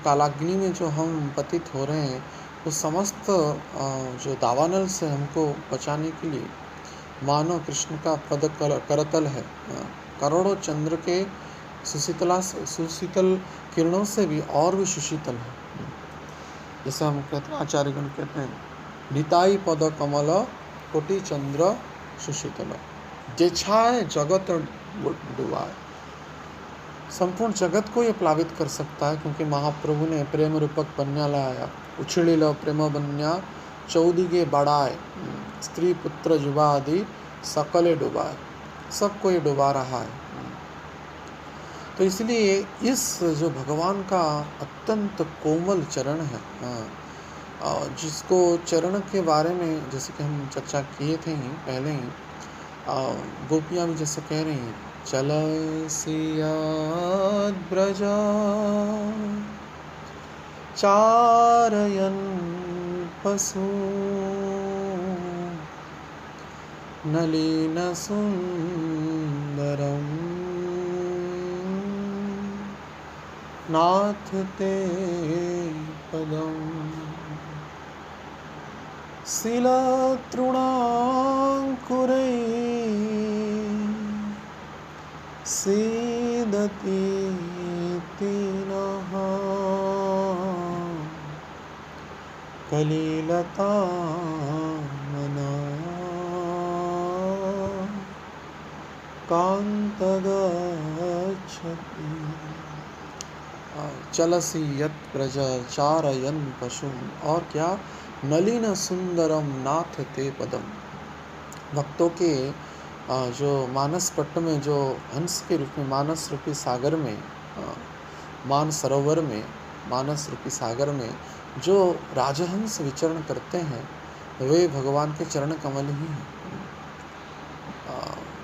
कालाग्नि में जो हम पतित हो रहे हैं, उस समस्त जो दावानल से हमको बचाने के लिए मानो कृष्ण का पद करतल है करोड़ों चंद्र के सुशीतल किरणों से भी और भी सुशीतल है। जैसे हम कहते हैं, आचार्यगण कहते हैं, निताई पद कमल कोटि चंद्र सुशीतल जे छाए जगत डुबाए। संपूर्ण जगत को ये प्लावित कर सकता है, क्योंकि महाप्रभु ने प्रेम रूपक बन्या लाया, उछलिल प्रेम बन्या चौदिगे बढ़ाए, स्त्री पुत्र युवा आदि सकले डुबाए, सबको ये डुबा रहा है। तो इसलिए इस जो भगवान का अत्यंत कोमल चरण है, जिसको चरण के बारे में जैसे कि हम चर्चा किए थे ही पहले ही, गोपियाँ भी जैसे कह रही हैं, चल सिया ब्रजा चारयन पशु नलिन सुंदरम नाथ ते पदम शिलातृणांकुरै सीदति तीनः कलिलता मना कांत गच्छति। चलसी यत प्रजा चारयन पशु, और क्या, नलिन सुंदरम नाथ ते पदम। भक्तों के जो मानस पट्ट में, जो हंस के रूप में मानस रूपी सागर में, मान सरोवर में, मानस रूपी सागर में जो राजहंस विचरण करते हैं, वे भगवान के चरण कमल ही हैं।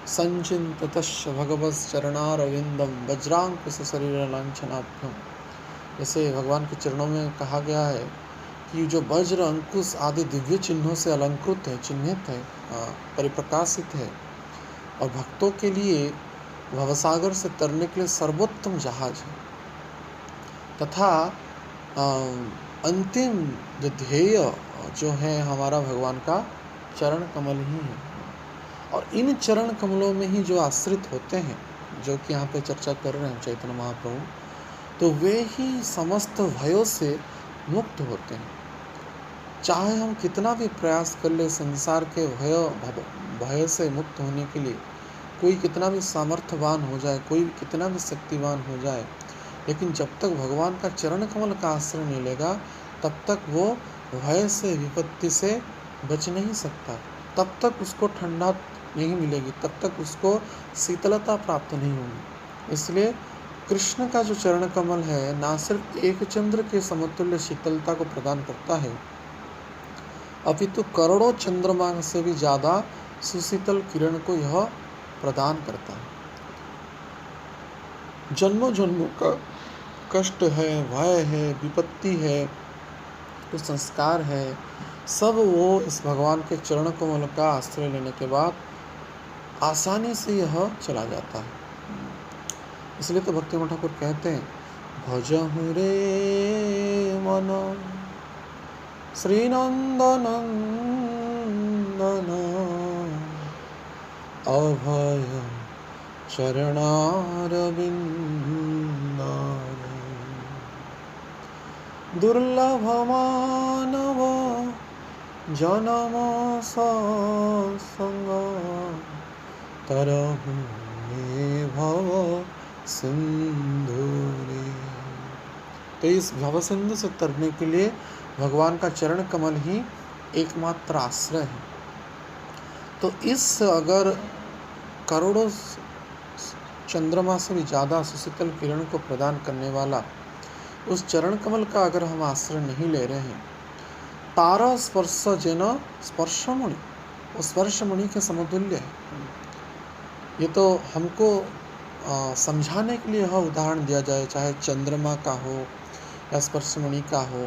संचिंततश्च भगवस् चरणारविंदम वज्रांकुश शरीर लांछनाभ्यम। जैसे भगवान के चरणों में कहा गया है कि जो वज्र अंकुश आदि दिव्य चिन्हों से अलंकृत है, चिन्हित है, परिप्रकाशित है, और भक्तों के लिए भवसागर से तरने के लिए सर्वोत्तम जहाज है, तथा अंतिम जो ध्येय जो है हमारा भगवान का चरण कमल ही है। और इन चरण कमलों में ही जो आश्रित होते हैं, जो कि यहाँ पे चर्चा कर रहे हैं चैतन्य महाप्रभु, तो वे ही समस्त भयों से मुक्त होते हैं। चाहे हम कितना भी प्रयास कर ले संसार के भय से मुक्त होने के लिए, कोई कितना भी सामर्थ्यवान हो जाए, कोई कितना भी शक्तिवान हो जाए, लेकिन जब तक भगवान का चरण कमल का आश्रय नहीं लेगा, तब तक वो भय से, विपत्ति से बच नहीं सकता, तब तक उसको ठंडा नहीं मिलेगी, तब तक उसको शीतलता प्राप्त नहीं होगी। इसलिए कृष्ण का जो चरण कमल है, ना सिर्फ एक चंद्र के समतुल्य शीतलता को प्रदान करता है, अपितु करोड़ों चंद्रमा से भी ज़्यादा सुशीतल किरण को यह प्रदान करता है। जन्मों जन्मों का कष्ट है, भय है, विपत्ति है, कुसंस्कार है, सब वो इस भगवान के चरण कमल का आश्रय लेने के बाद आसानी से यह चला जाता है। इसलिए तो भक्ति ठाकुर कहते हैं, भजहु रे मन श्रीनंदनंदन अभय चरणारविंद दुर्लभ मानव जन्म सत्संग तरहु में भव सिंधु रे। तो इस भव सिंधु से तरने के लिए भगवान का चरण कमल ही एकमात्र आश्रय है। तो इस अगर करोड़ों चंद्रमा से भी ज़्यादा सुशीतल किरण को प्रदान करने वाला उस चरण कमल का अगर हम आश्रय नहीं ले रहे हैं, तारा स्पर्श जेन स्पर्शमणि, वो स्पर्शमणि के समतुल्य है। ये तो हमको समझाने के लिए यह उदाहरण दिया जाए, चाहे चंद्रमा का हो या स्पर्शमणि का हो,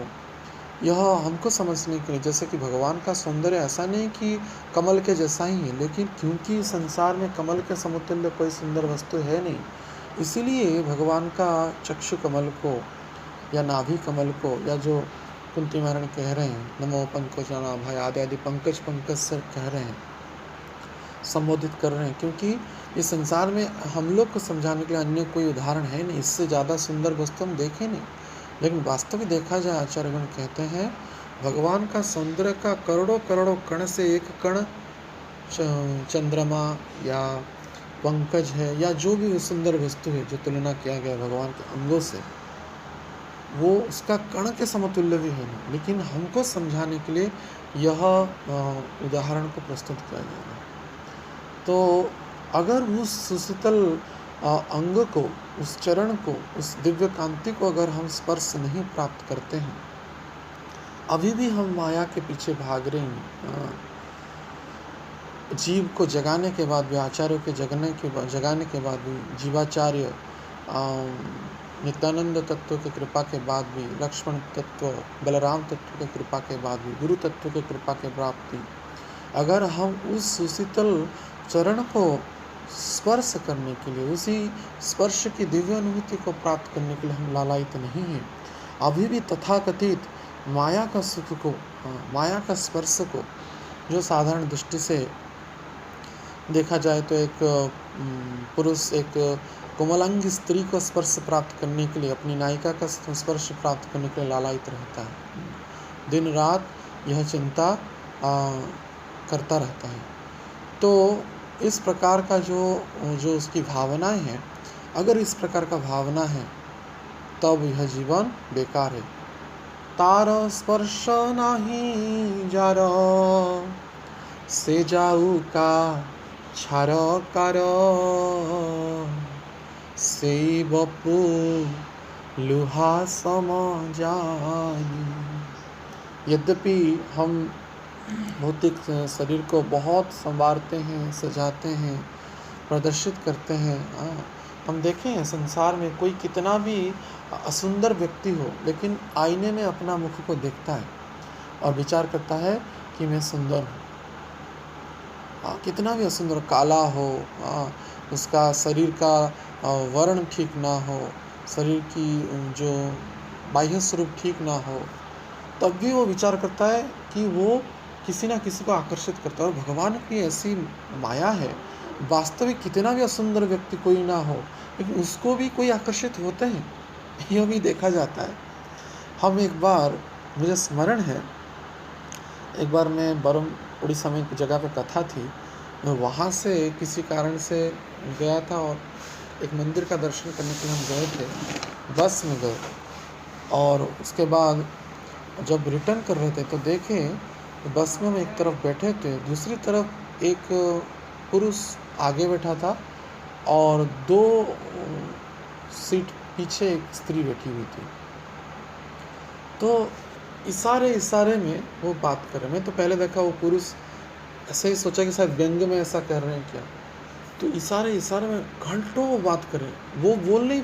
यह हमको समझने के लिए, जैसे कि भगवान का सौंदर्य ऐसा नहीं कि कमल के जैसा ही है, लेकिन क्योंकि संसार में कमल के समतुल्य कोई सुंदर वस्तु है नहीं, इसीलिए भगवान का चक्षु कमल को या नाभि कमल को, या जो कुंती महारानी कह रहे हैं नमो पंकज नाभाय आदि आदि पंकज पंकज से कह रहे हैं, संबोधित कर रहे हैं, क्योंकि इस संसार में हम लोग को समझाने के लिए अन्य कोई उदाहरण है नहीं, इससे ज़्यादा सुंदर वस्तु हम देखें नहीं। लेकिन वास्तव में देखा जाए, आचार्यगण कहते हैं भगवान का सौंदर्य का करोड़ों करोड़ों कण से एक कण चंद्रमा या पंकज है या जो भी सुंदर वस्तु है जो तुलना किया गया भगवान के अंगों से, वो उसका कण के समतुल्य भी है नहीं, लेकिन हमको समझाने के लिए यह उदाहरण को प्रस्तुत किया जा रहा है। तो अगर उस सुशीतल अंग को, उस चरण को, उस दिव्य कांति को अगर हम स्पर्श नहीं प्राप्त करते हैं, अभी भी हम माया के पीछे भाग रहे हैं। जीव को जगाने के बाद भी, आचार्यों के जगाने के बाद भी, जीवाचार्य नित्यानंद तत्व की कृपा के बाद भी, लक्ष्मण तत्व, बलराम तत्व की कृपा के बाद भी, गुरु तत्व की कृपा के प्राप्ति, अगर हम उस सुशीतल चरण को स्पर्श करने के लिए, उसी स्पर्श की दिव्य अनुभूति को प्राप्त करने के लिए हम लालायित नहीं हैं, अभी भी तथाकथित माया का सुख को, माया का स्पर्श को, जो साधारण दृष्टि से देखा जाए तो एक पुरुष एक कोमलांगी स्त्री को स्पर्श प्राप्त करने के लिए, अपनी नायिका का स्पर्श प्राप्त करने के लिए लालायित रहता है, दिन रात यह चिंता करता रहता है। तो इस प्रकार का जो उसकी भावनाएं हैं, अगर इस प्रकार का भावना है तब यह जीवन बेकार है। तार स्पर्श नहीं जार से जाऊ का छार कार से बपू लुहा सम जानी। यद्यपि हम भौतिक शरीर को बहुत संवारते हैं, सजाते हैं, प्रदर्शित करते हैं, हम देखें हैं संसार में कोई कितना भी असुंदर व्यक्ति हो, लेकिन आईने में अपना मुख को देखता है और विचार करता है कि मैं सुंदर हूँ। कितना भी असुंदर, काला हो, उसका शरीर का वर्ण ठीक ना हो, शरीर की जो बाह्य स्वरूप ठीक ना हो, तब भी वो विचार करता है कि वो किसी ना किसी को आकर्षित करता है। और भगवान की ऐसी माया है, वास्तविक कितना भी असुंदर व्यक्ति कोई ना हो, लेकिन उसको भी कोई आकर्षित होते हैं, यह भी देखा जाता है। हम एक बार, मुझे स्मरण है, एक बार मैं बरम उड़ीसा में एक जगह पे कथा थी, मैं वहाँ से किसी कारण से गया था और एक मंदिर का दर्शन करने के लिए हम गए थे, बस में गए, और उसके बाद जब रिटर्न कर रहे थे तो देखे बस में हम एक तरफ बैठे थे, दूसरी तरफ एक पुरुष आगे बैठा था और 2 सीट पीछे एक स्त्री बैठी हुई थी। तो इशारे में वो बात कर रहे। मैं तो पहले देखा वो पुरुष, ऐसे ही सोचा कि शायद व्यंग में ऐसा कर रहे हैं क्या, तो इशारे में घंटों वो बात करें, वो बोल नहीं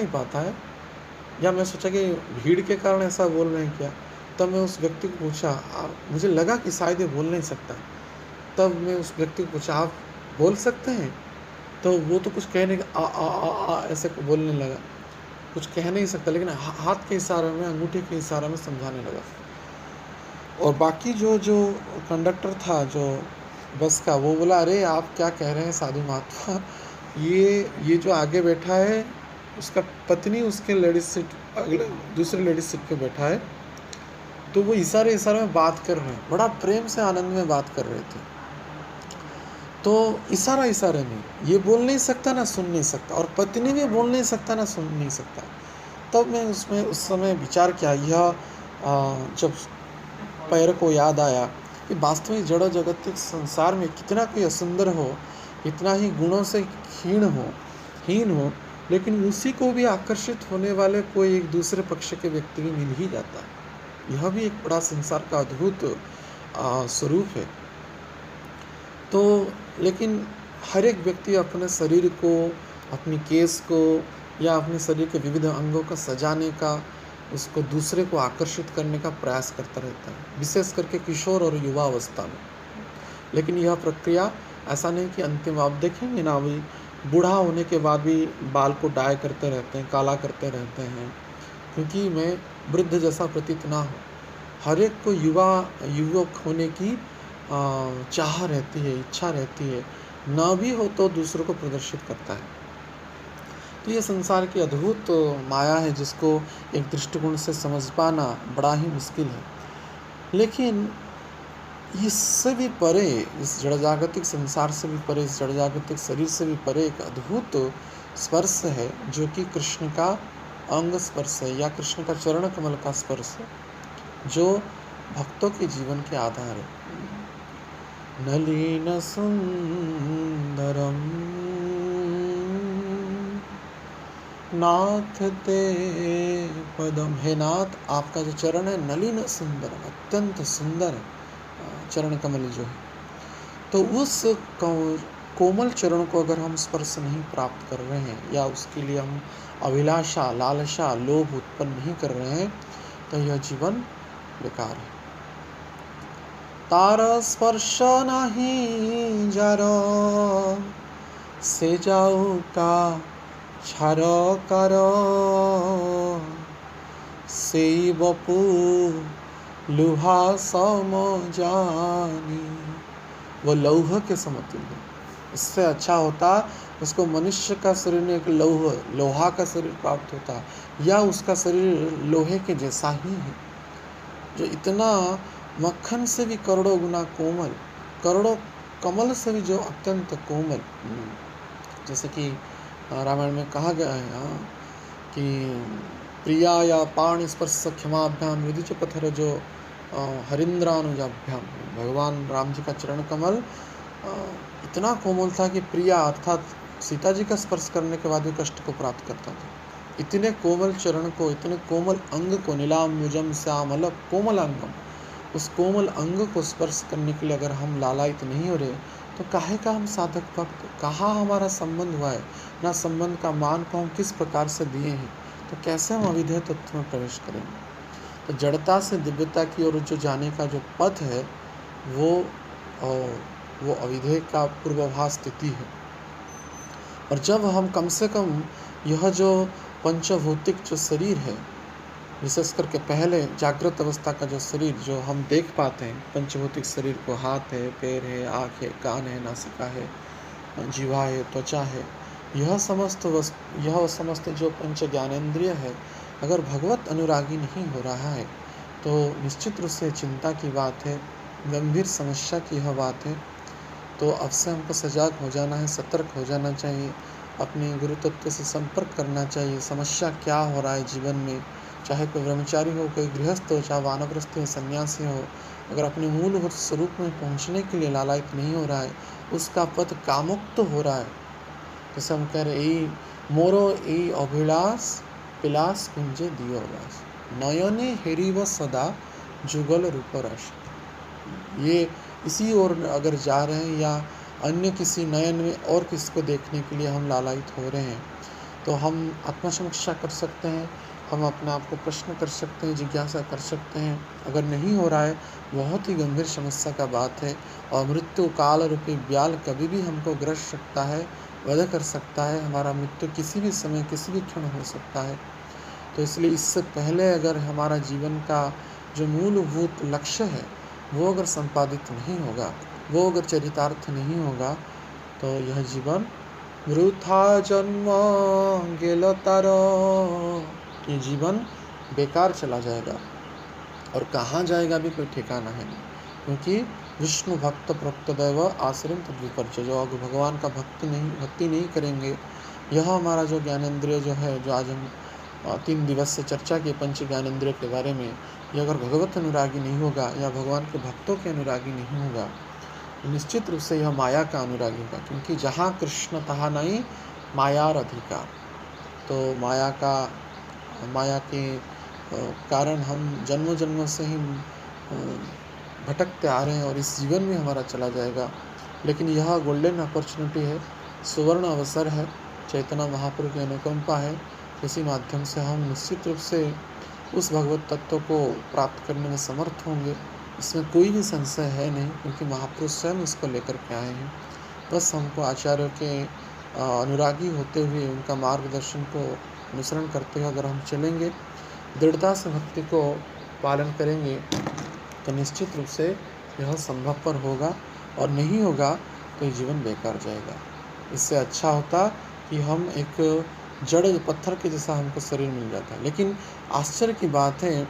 पाता है, या मैं सोचा कि भीड़ के कारण ऐसा बोल रहे हैं क्या, तब मैं उस व्यक्ति को पूछा, मुझे लगा कि शायद ये बोल नहीं सकता। तब मैं उस व्यक्ति को पूछा, आप बोल सकते हैं? तो वो तो कुछ कह नहीं, ऐसे बोलने लगा, कुछ कह नहीं सकता, लेकिन हाथ के इशारे में, अंगूठे के इशारे में समझाने लगा। और बाकी जो जो कंडक्टर था जो बस का, वो बोला, अरे आप क्या कह रहे हैं साधु महात्मा, ये जो आगे बैठा है उसका पत्नी उसके लेडीज सीट, अगले दूसरे लेडीज सीट पे बैठा है, तो वो इशारे में बात कर रहे हैं, बड़ा प्रेम से आनंद में बात कर रहे थे। तो इशारे में, ये बोल नहीं सकता ना सुन नहीं सकता, और पत्नी भी बोल नहीं सकता ना सुन नहीं सकता। तब मैं उस समय विचार किया, यह जब पैर को याद आया कि वास्तविक जड़ जगतिक संसार में कितना कोई असुंदर हो, इतना ही गुणों से हीन हो, लेकिन उसी को भी आकर्षित होने वाले कोई एक दूसरे पक्ष के व्यक्ति भी मिल ही जाता है। यह भी एक बड़ा संसार का अद्भुत स्वरूप है। तो लेकिन हर एक व्यक्ति अपने शरीर को, अपनी केस को या अपने शरीर के विविध अंगों को सजाने का, उसको दूसरे को आकर्षित करने का प्रयास करता रहता है, विशेष करके किशोर और युवा अवस्था में। लेकिन यह प्रक्रिया ऐसा नहीं कि अंतिम, आप देखेंगे ना, अभी बूढ़ा होने के बाद भी बाल को डाई करते रहते हैं, काला करते रहते हैं, क्योंकि मैं वृद्ध जैसा प्रतीत ना हो। हर एक को युवक होने की चाह रहती है, इच्छा रहती है, ना भी हो तो दूसरों को प्रदर्शित करता है। तो ये संसार की अद्भुत माया है, जिसको एक दृष्टिकोण से समझ पाना बड़ा ही मुश्किल है। लेकिन इससे भी परे, इस जड़ जागतिक संसार से भी परे, इस जड़ जागतिक शरीर से भी परे एक अद्भुत स्पर्श है, जो कि कृष्ण का अंग स्पर्श है, या कृष्ण का चरण कमल का स्पर्श है, जो भक्तों के जीवन के आधार है। नलिन सुंदरम नाथ ते पदम, हे नाथ, आपका जो चरण है नलिन सुंदरम, अत्यंत सुंदर चरण कमल जो है। तो उस कोमल चरण को अगर हम स्पर्श नहीं प्राप्त कर रहे हैं, या उसके लिए हम अभिलाषा, लालसा, लोभ उत्पन्न नहीं कर रहे हैं, तो यह जीवन बेकार है। तार स्पर्श नहीं जरो, से जाऊ का छार करो, से बपू लुहा सम जानी, वो लौह के समतुल्य। इससे अच्छा होता उसको मनुष्य का शरीर में एक लोहा का शरीर प्राप्त होता, या उसका शरीर लोहे के जैसा ही है, जो इतना मक्खन से भी करोड़ों गुना कोमल, करोड़ों कमल से भी जो अत्यंत कोमल। जैसे कि रामायण में कहा गया है कि प्रिया या पाण स्पर्श क्षमाभ्याम विदुच पत्थर, जो हरिंद्रानुजाभ्याम, भगवान राम जी का चरण कमल इतना कोमल था कि प्रिया अर्थात सीता जी का स्पर्श करने के बाद भी कष्ट को प्राप्त करता था। इतने कोमल चरण को, इतने कोमल अंग को, नीलाम्बुजम श्यामल कोमल अंगम, उस कोमल अंग को स्पर्श करने के लिए अगर हम लालायित नहीं हो रहे, तो काहे का हम साधक भक्त, कहाँ हमारा संबंध हुआ है, ना संबंध का मान को हम किस प्रकार से दिए हैं, तो कैसे हम अविधेय तत्व में प्रवेश करेंगे। तो जड़ता से दिव्यता की ओर जो जाने का जो पथ है, वो अविधेय का पूर्वाभास स्थिति है। और जब हम कम से कम यह जो पंचभौतिक जो शरीर है, विशेष करके पहले जागृत अवस्था का जो शरीर जो हम देख पाते हैं, पंचभौतिक शरीर को, हाथ है, पैर है, आँख है, कान है, नासिका है, जीवा है, त्वचा है, यह समस्त जो पंच ज्ञानेंद्रिय है, अगर भगवत अनुरागी नहीं हो रहा है, तो निश्चित रूप से चिंता की बात है, गंभीर समस्या की यह बात है। तो अब से हमको सजाग हो जाना है, सतर्क हो जाना चाहिए, अपने गुरु तत्व से संपर्क करना चाहिए। समस्या क्या हो रहा है जीवन में, चाहे कोई ब्रह्मचारी हो, कोई गृहस्थ हो, चाहे वानप्रस्थ हो, सन्यासी हो, अगर अपने मूलभूत स्वरूप में पहुंचने के लिए लालायित नहीं हो रहा है, उसका पथ कामुक्त हो रहा है। जैसे हम कह रहे, यही मोरो यही अभिलाष पिलास कुंजे दियो वास, नयने हेरिव सदा जुगल रूप रस। ये इसी ओर अगर जा रहे हैं, या अन्य किसी नयन में और किसी को देखने के लिए हम लालायित हो रहे हैं, तो हम आत्मसमीक्षा कर सकते हैं हम अपने आप को प्रश्न कर सकते हैं, जिज्ञासा कर सकते हैं। अगर नहीं हो रहा है, बहुत ही गंभीर समस्या का बात है और मृत्यु काल रूपी ब्याल कभी भी हमको ग्रस सकता है, वध कर सकता है। हमारा मृत्यु किसी भी समय, किसी भी क्षण हो सकता है। तो इसलिए इससे पहले अगर हमारा जीवन का जो मूलभूत लक्ष्य है, वो अगर संपादित नहीं होगा, वो अगर चरितार्थ नहीं होगा, तो यह जीवन वृथा जन्म गेल तारो, ये जीवन बेकार चला जाएगा और कहाँ जाएगा भी कोई ठिकाना है नहीं। क्योंकि विष्णु भक्त प्रक्तदैव आश्रम तद्विपर्य, जो अगर भगवान का भक्ति नहीं करेंगे, यह हमारा जो ज्ञानेंद्रिय जो है, जो आज हम 3 दिवस से चर्चा की पंच ज्ञानेंद्रिय के बारे में, यह अगर भगवत अनुरागी नहीं होगा या भगवान के भक्तों के अनुरागी नहीं होगा, तो निश्चित रूप से यह माया का अनुरागी होगा। क्योंकि जहाँ कृष्ण तहाँ नहीं मायार अधिकार। तो माया के कारण हम जन्मों जन्मों से ही भटकते आ रहे हैं और इस जीवन में हमारा चला जाएगा। लेकिन यह गोल्डन अपॉर्चुनिटी है, सुवर्ण अवसर है, चैतन्य महाप्रभु की अनुकंपा है। इसी माध्यम से हम निश्चित रूप से उस भगवत तत्व को प्राप्त करने में समर्थ होंगे, इसमें कोई भी संशय है नहीं। क्योंकि महापुरुष स्वयं इसको लेकर के आए हैं। बस हमको आचार्यों के अनुरागी होते हुए उनका मार्गदर्शन को अनुसरण करते हुए अगर हम चलेंगे, दृढ़ता से भक्ति को पालन करेंगे, तो निश्चित रूप से यह संभवपर होगा। और नहीं होगा तो ये जीवन बेकार जाएगा। इससे अच्छा होता कि हम एक जड़ पत्थर के जैसा हमको शरीर मिल जाता है। लेकिन आश्चर्य की बात है,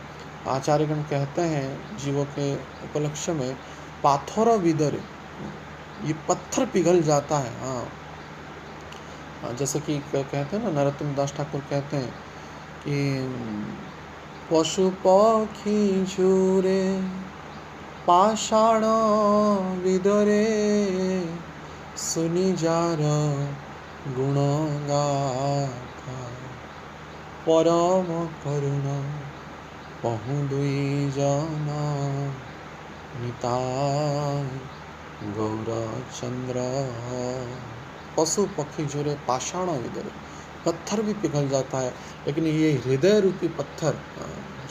आचार्यगण कहते हैं जीवों के उपलक्ष्य में, पाथर विदर, ये पत्थर पिघल जाता है। हाँ, जैसे कि कहते हैं ना, नरोत्तम दास ठाकुर कहते हैं कि पशु पक्षी झूरे पाषाण विदरे, सुनि जार गुण गाथा, परम करुण पहु दुई जन, निताय गौरचंद्र। पशु पक्षी झूरे पाषाण विदरे, पत्थर भी पिघल जाता है, लेकिन ये हृदय रूपी पत्थर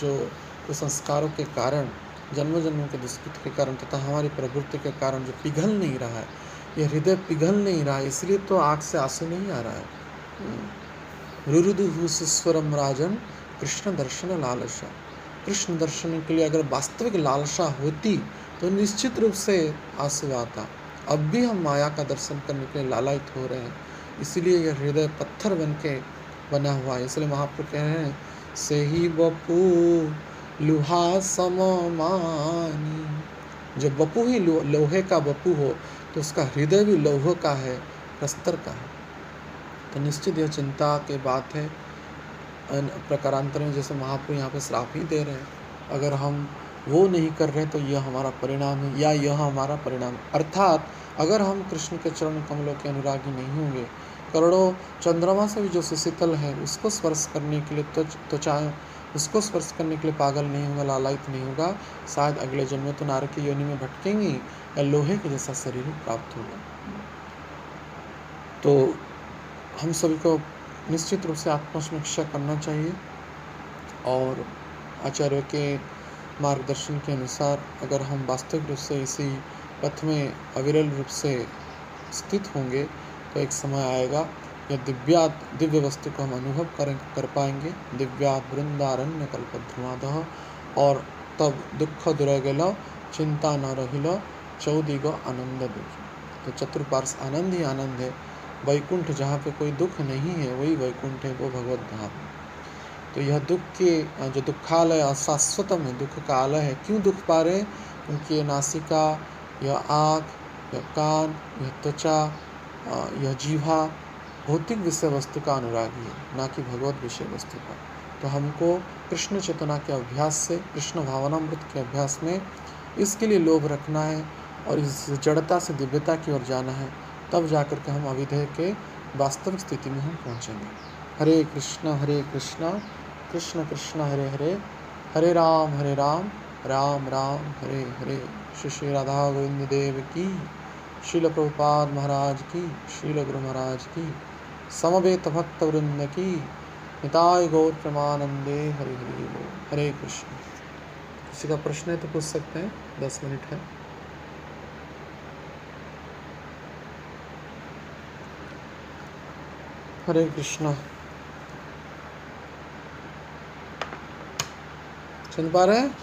जो संस्कारों के कारण, जन्म जन्मों के दुष्कृत के कारण तथा हमारी प्रवृत्ति के कारण जो पिघल नहीं रहा है, ये हृदय पिघल नहीं रहा है, इसलिए तो आँख से आंसू नहीं आ रहा है। रुरुदुहुस्वरम राजन कृष्ण दर्शन लालसा, कृष्ण दर्शन के लिए अगर वास्तविक लालसा होती तो निश्चित रूप से आंसू आता। अब भी हम माया का दर्शन करने के लिए लालायित हो रहे हैं, इसीलिए यह हृदय पत्थर बन के बना हुआ है। इसलिए महाप्रभु कह रहे हैं, से ही बपू लुहा सममानी। जब बपू ही लोहे का बपू हो, तो उसका हृदय भी लौह का है, प्रस्तर का है। तो निश्चित यह चिंता की बात है। प्रकारांतर में जैसे महाप्रभु यहाँ पे श्राप ही दे रहे हैं, अगर हम वो नहीं कर रहे तो यह हमारा परिणाम है, या यह हमारा परिणाम है। अर्थात अगर हम कृष्ण के चरण कमलों के अनुरागी नहीं होंगे, करोड़ों चंद्रमा से भी जो सुशीतल है, उसको स्पर्श करने के लिए त्वचा, उसको स्पर्श करने के लिए पागल नहीं होगा, लालायित नहीं होगा, शायद अगले जन्म में तो नारक की योनि में भटकेंगे या लोहे के जैसा शरीर प्राप्त होगा। तो हम सभी को निश्चित रूप से आत्मसमीक्षा करना चाहिए और आचार्य के मार्गदर्शन के अनुसार अगर हम वास्तविक रूप से इसी पथ में अविरल रूप से स्थित होंगे, तो एक समय आएगा यह दिव्य वस्तु को हम अनुभव कर पाएंगे। दिव्यात् वृंदारण्य कल्पध्रुमादः, और तब दुख दुरगल चिंता न रहिल, चौदिग आनंद दुख। तो चतुर्पार्श्व आनंद ही आनंद है। वैकुंठ जहाँ पे कोई दुख नहीं है, वही वैकुंठ है, वो भगवत धाम है। तो यह दुख के जो दुखालय अशाश्वतम है, दुख का आलय है। क्यों दुख पा रहे हैं? क्योंकि ये नासिका, यह आँख, यह कान, यह त्वचा, यह जीवा भौतिक विषय वस्तु का अनुरागी है, ना कि भगवत विषय वस्तु का। तो हमको कृष्ण चेतना के अभ्यास से, कृष्ण भावनामृत के अभ्यास में इसके लिए लोभ रखना है और इस जड़ता से दिव्यता की ओर जाना है। तब जाकर के हम अविधेय के वास्तविक स्थिति में हम पहुँचेंगे। हरे कृष्ण कृष्ण कृष्ण हरे हरे, हरे राम राम राम हरे हरे। श्री श्री राधा गोविंद देव की, श्रील प्रभुपाद महाराज की, श्रील गुरु महाराज की, समवेत भक्त वृंद की, निताय गौर प्रेमानंदे हरि हरि बोल। हरे कृष्ण। किसी का प्रश्न है तो पूछ सकते हैं, 10 मिनट है। हरे कृष्णा। सुन पा रहे हैं?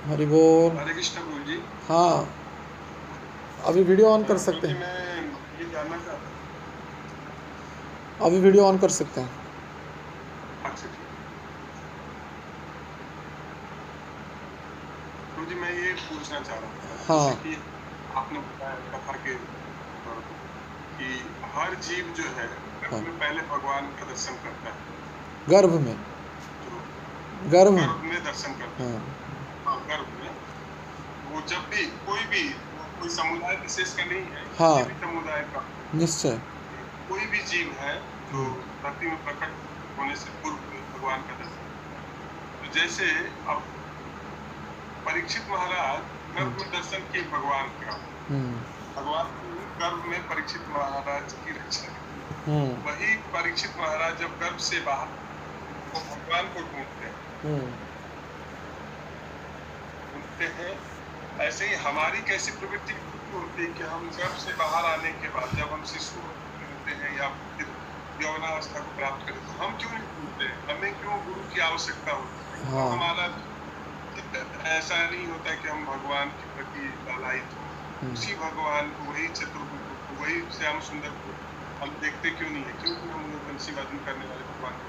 हरि बोल। हरे कृष्ण गुरु जी। हाँ, अभी वीडियो ऑन कर सकते हैं। मैं ये जानना चाहता हूँ। अभी वीडियो ऑन कर सकते हैं। अच्छा ठीक। गुरु जी मैं ये पूछना चाह रहा था, हाँ। जैसे कि आपने बताया कथा के कि हर जीव जो है हाँ। में पहले भगवान का दर्शन करता है, गर्भ में, तो गर्भ में दर्शन करता है। हाँ, गर्भ में। वो जब भी कोई समुदाय विशेष का नहीं है, हाँ, किसी भी समुदाय का निश्चय कोई भी जीव है जो धरती में प्रकट होने से पूर्व भगवान का दर्शन। तो जैसे अब परीक्षित महाराज गर्भ में दर्शन किए भगवान का, भगवान गर्भ में परीक्षित महाराज की रक्षा की। वही परीक्षित महाराज जब गर्भ से बाहर तो भगवान को ढूंढते हैं। ऐसे ही हमारी कैसी प्रवृत्ति होती है कि हम गर्भ से बाहर आने के बाद जब हम शिशु होते हैं या फिर यौवनावस्था को प्राप्त करें तो हम क्यों नहीं ढूंढते? हमें क्यों गुरु की आवश्यकता होती है? हाँ। हमारा ऐसा नहीं होता है कि हम भगवान के प्रति लालायित हो, उसी भगवान को, वही चतुर्भुज को, वही श्याम सुंदर को हम देखते क्यों नहीं है? क्योंकि हम लोग बंसीवादन करने वाले भगवान को।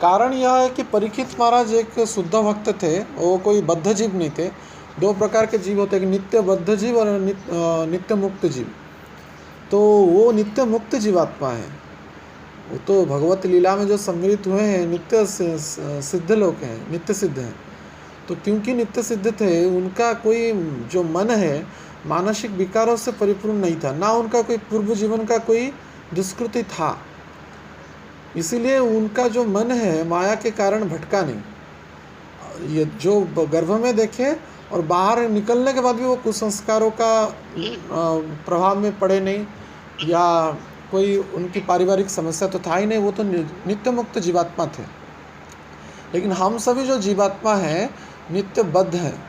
कारण यह है कि परीक्षित महाराज एक शुद्ध भक्त थे, वो कोई बद्ध जीव नहीं थे। दो प्रकार के जीव होते हैं, नित्य बद्ध जीव और नित्य मुक्त जीव। तो वो नित्य मुक्त जीवात्मा है। वो तो भगवत लीला में जो सम्मिलित हुए हैं नित्य सिद्ध लोग हैं, नित्य सिद्ध हैं। तो क्योंकि नित्य सिद्ध थे, उनका कोई जो मन है मानसिक विकारों से परिपूर्ण नहीं था, ना उनका कोई पूर्व जीवन का कोई दुष्कृति था। इसीलिए उनका जो मन है माया के कारण भटका नहीं। ये जो गर्भ में देखे और बाहर निकलने के बाद भी वो कुसंस्कारों का प्रभाव में पड़े नहीं, या कोई उनकी पारिवारिक समस्या तो था ही नहीं। वो तो नित्य मुक्त जीवात्मा थे। लेकिन हम सभी जो जीवात्मा हैं नित्य बद्ध हैं,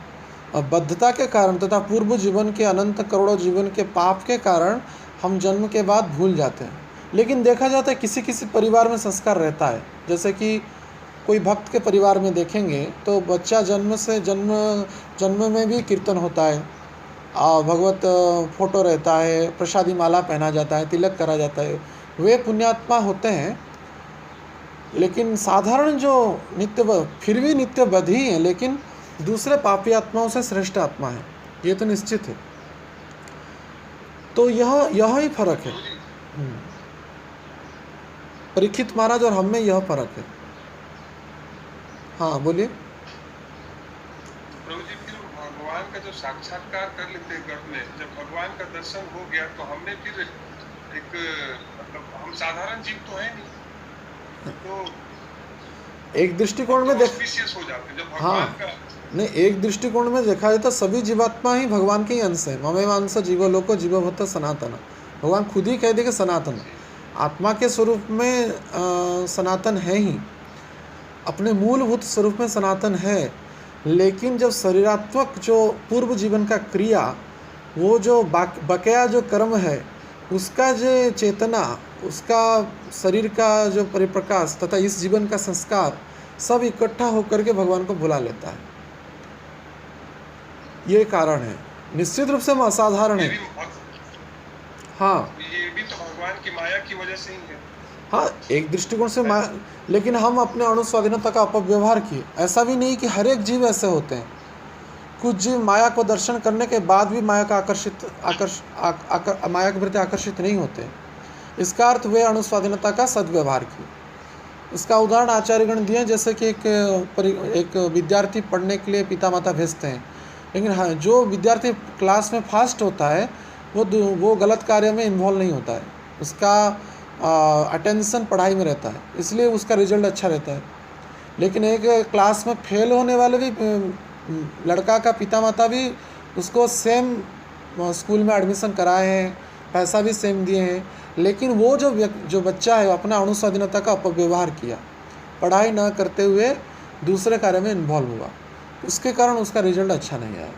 और बद्धता के कारण तथा पूर्व जीवन के अनंत करोड़ों जीवन के पाप के कारण हम जन्म के बाद भूल जाते हैं। लेकिन देखा जाता है किसी किसी परिवार में संस्कार रहता है। जैसे कि कोई भक्त के परिवार में देखेंगे तो बच्चा जन्म में भी कीर्तन होता है, भगवत फोटो रहता है, प्रसादी माला पहना जाता है, तिलक करा जाता है। वे पुण्यात्मा होते हैं। लेकिन साधारण जो फिर भी नित्य बद्ध ही हैं, लेकिन दूसरे पापी आत्माओं से श्रेष्ठ आत्मा है, ये तो निश्चित है। तो यह ही फर्क है। परीक्षित महाराज और हम में यह फर्क है। हाँ बोलिए। प्रभु जी, फिर भगवान का जो साक्षात्कार कर लेते हैं गर्भ में, जब भगवान का दर्शन हो गया तो हमने फिर एक मतलब हम साधारण जीव तो है नहीं, तो एक दृष्टिकोण में देख हो जाते जब भगवान का नहीं, एक दृष्टिकोण में देखा जाए तो सभी जीवात्मा ही भगवान के ही अंश है। ममेवांश जीवलोको जीवभूत सनातन। भगवान खुद ही कह दे कि सनातन आत्मा के स्वरूप में सनातन है ही, अपने मूलभूत स्वरूप में सनातन है। लेकिन जब शरीरात्मक जो पूर्व जीवन का क्रिया, वो जो बकाया जो कर्म है, उसका जो चेतना, उसका शरीर का जो परिप्रकाश तथा इस जीवन का संस्कार सब इकट्ठा होकर के भगवान को भुला लेता है। ये कारण है, निश्चित रूप से असाधारण है। हाँ, ये भी तो भगवान की माया की वजह से ही है। हाँ, एक दृष्टिकोण से माया, लेकिन हम अपने अणुस्वाधीनता का अपव्यवहार किए। ऐसा भी नहीं कि हर एक जीव ऐसे होते हैं। कुछ जीव माया को दर्शन करने के बाद भी माया के प्रति आकर्षित नहीं होते। इसका अर्थ वे अणुस्वाधीनता का सद्व्यवहार किए। इसका उदाहरण आचार्यगण दिए, जैसे कि एक विद्यार्थी पढ़ने के लिए पिता माता भेजते हैं, लेकिन हाँ, जो विद्यार्थी क्लास में फास्ट होता है वो गलत कार्य में इन्वॉल्व नहीं होता है। उसका अटेंशन पढ़ाई में रहता है, इसलिए उसका रिजल्ट अच्छा रहता है। लेकिन एक क्लास में फेल होने वाले भी लड़का का पिता माता भी उसको सेम स्कूल में एडमिशन कराए हैं, पैसा भी सेम दिए हैं, लेकिन वो जो बच्चा है अपना अनुस्वाधीनता का अपव्यवहार किया, पढ़ाई ना करते हुए दूसरे कार्य में इन्वॉल्व हुआ, उसके कारण उसका रिजल्ट अच्छा नहीं आया।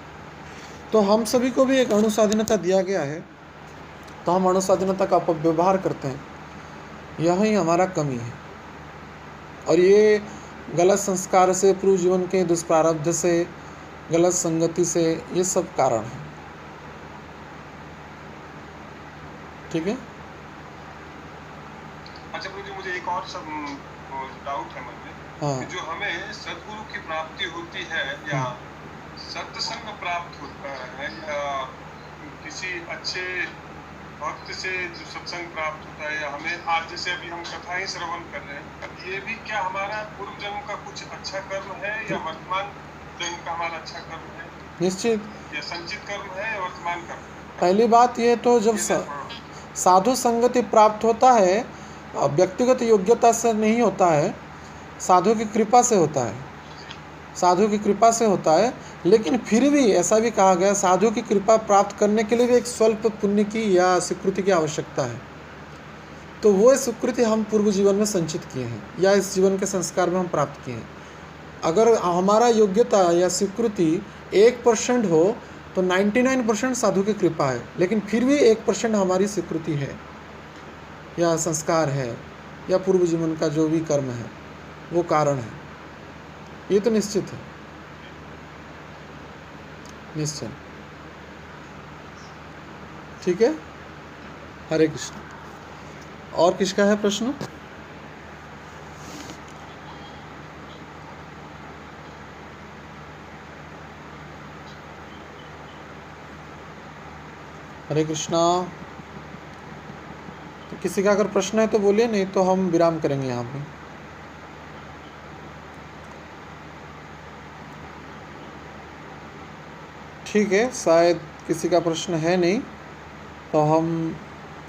तो हम सभी को भी एक अनुस्वाधीनता दिया गया है, तो हम अनुस्वाधीनता का अपव्यवहार करते हैं, यही हमारा कमी है। और ये गलत संस्कार से, पूर्व जीवन के दुष्प्रारब्ध से, गलत संगति से, ये सब कारण है। ठीक है। अच्छा प्रभु जी, मुझे एक और सब डाउट है मन में। हाँ। कि जो हमें सद्गुरु की प्राप्ति होती है या सत्संग प्राप्त होता है या किसी अच्छे भक्त से जो सत्संग प्राप्त होता है, या हमें आज जैसे अभी हम कथा ही श्रवण कर रहे हैं, ये भी क्या हमारा पूर्व जन्म का कुछ अच्छा कर्म है या वर्तमान जन्म का हमारा अच्छा कर्म है? निश्चित। या संचित कर्म है या वर्तमान कर्म? पहली बात ये तो जब साधु संगति प्राप्त होता है, व्यक्तिगत योग्यता से नहीं होता है, साधु की कृपा से होता है, साधु की कृपा से होता है। लेकिन फिर भी ऐसा भी कहा गया, साधु की कृपा प्राप्त करने के लिए भी एक स्वल्प पुण्य की या स्वीकृति की आवश्यकता है। तो वो स्वीकृति हम पूर्व जीवन में संचित किए हैं या इस जीवन के संस्कार में हम प्राप्त किए हैं। अगर हमारा योग्यता या स्वीकृति 1% हो तो 99% साधु की कृपा है, लेकिन फिर भी 1% हमारी स्वीकृति है या संस्कार है या पूर्व जीवन का जो भी कर्म है वो कारण है। ये तो निश्चित है, निश्चय। ठीक है। हरे कृष्ण। और किसका है प्रश्न? हरे कृष्णा। तो किसी का अगर प्रश्न है तो बोलिए, नहीं तो हम विराम करेंगे यहाँ पे। ठीक है, शायद किसी का प्रश्न है नहीं, तो हम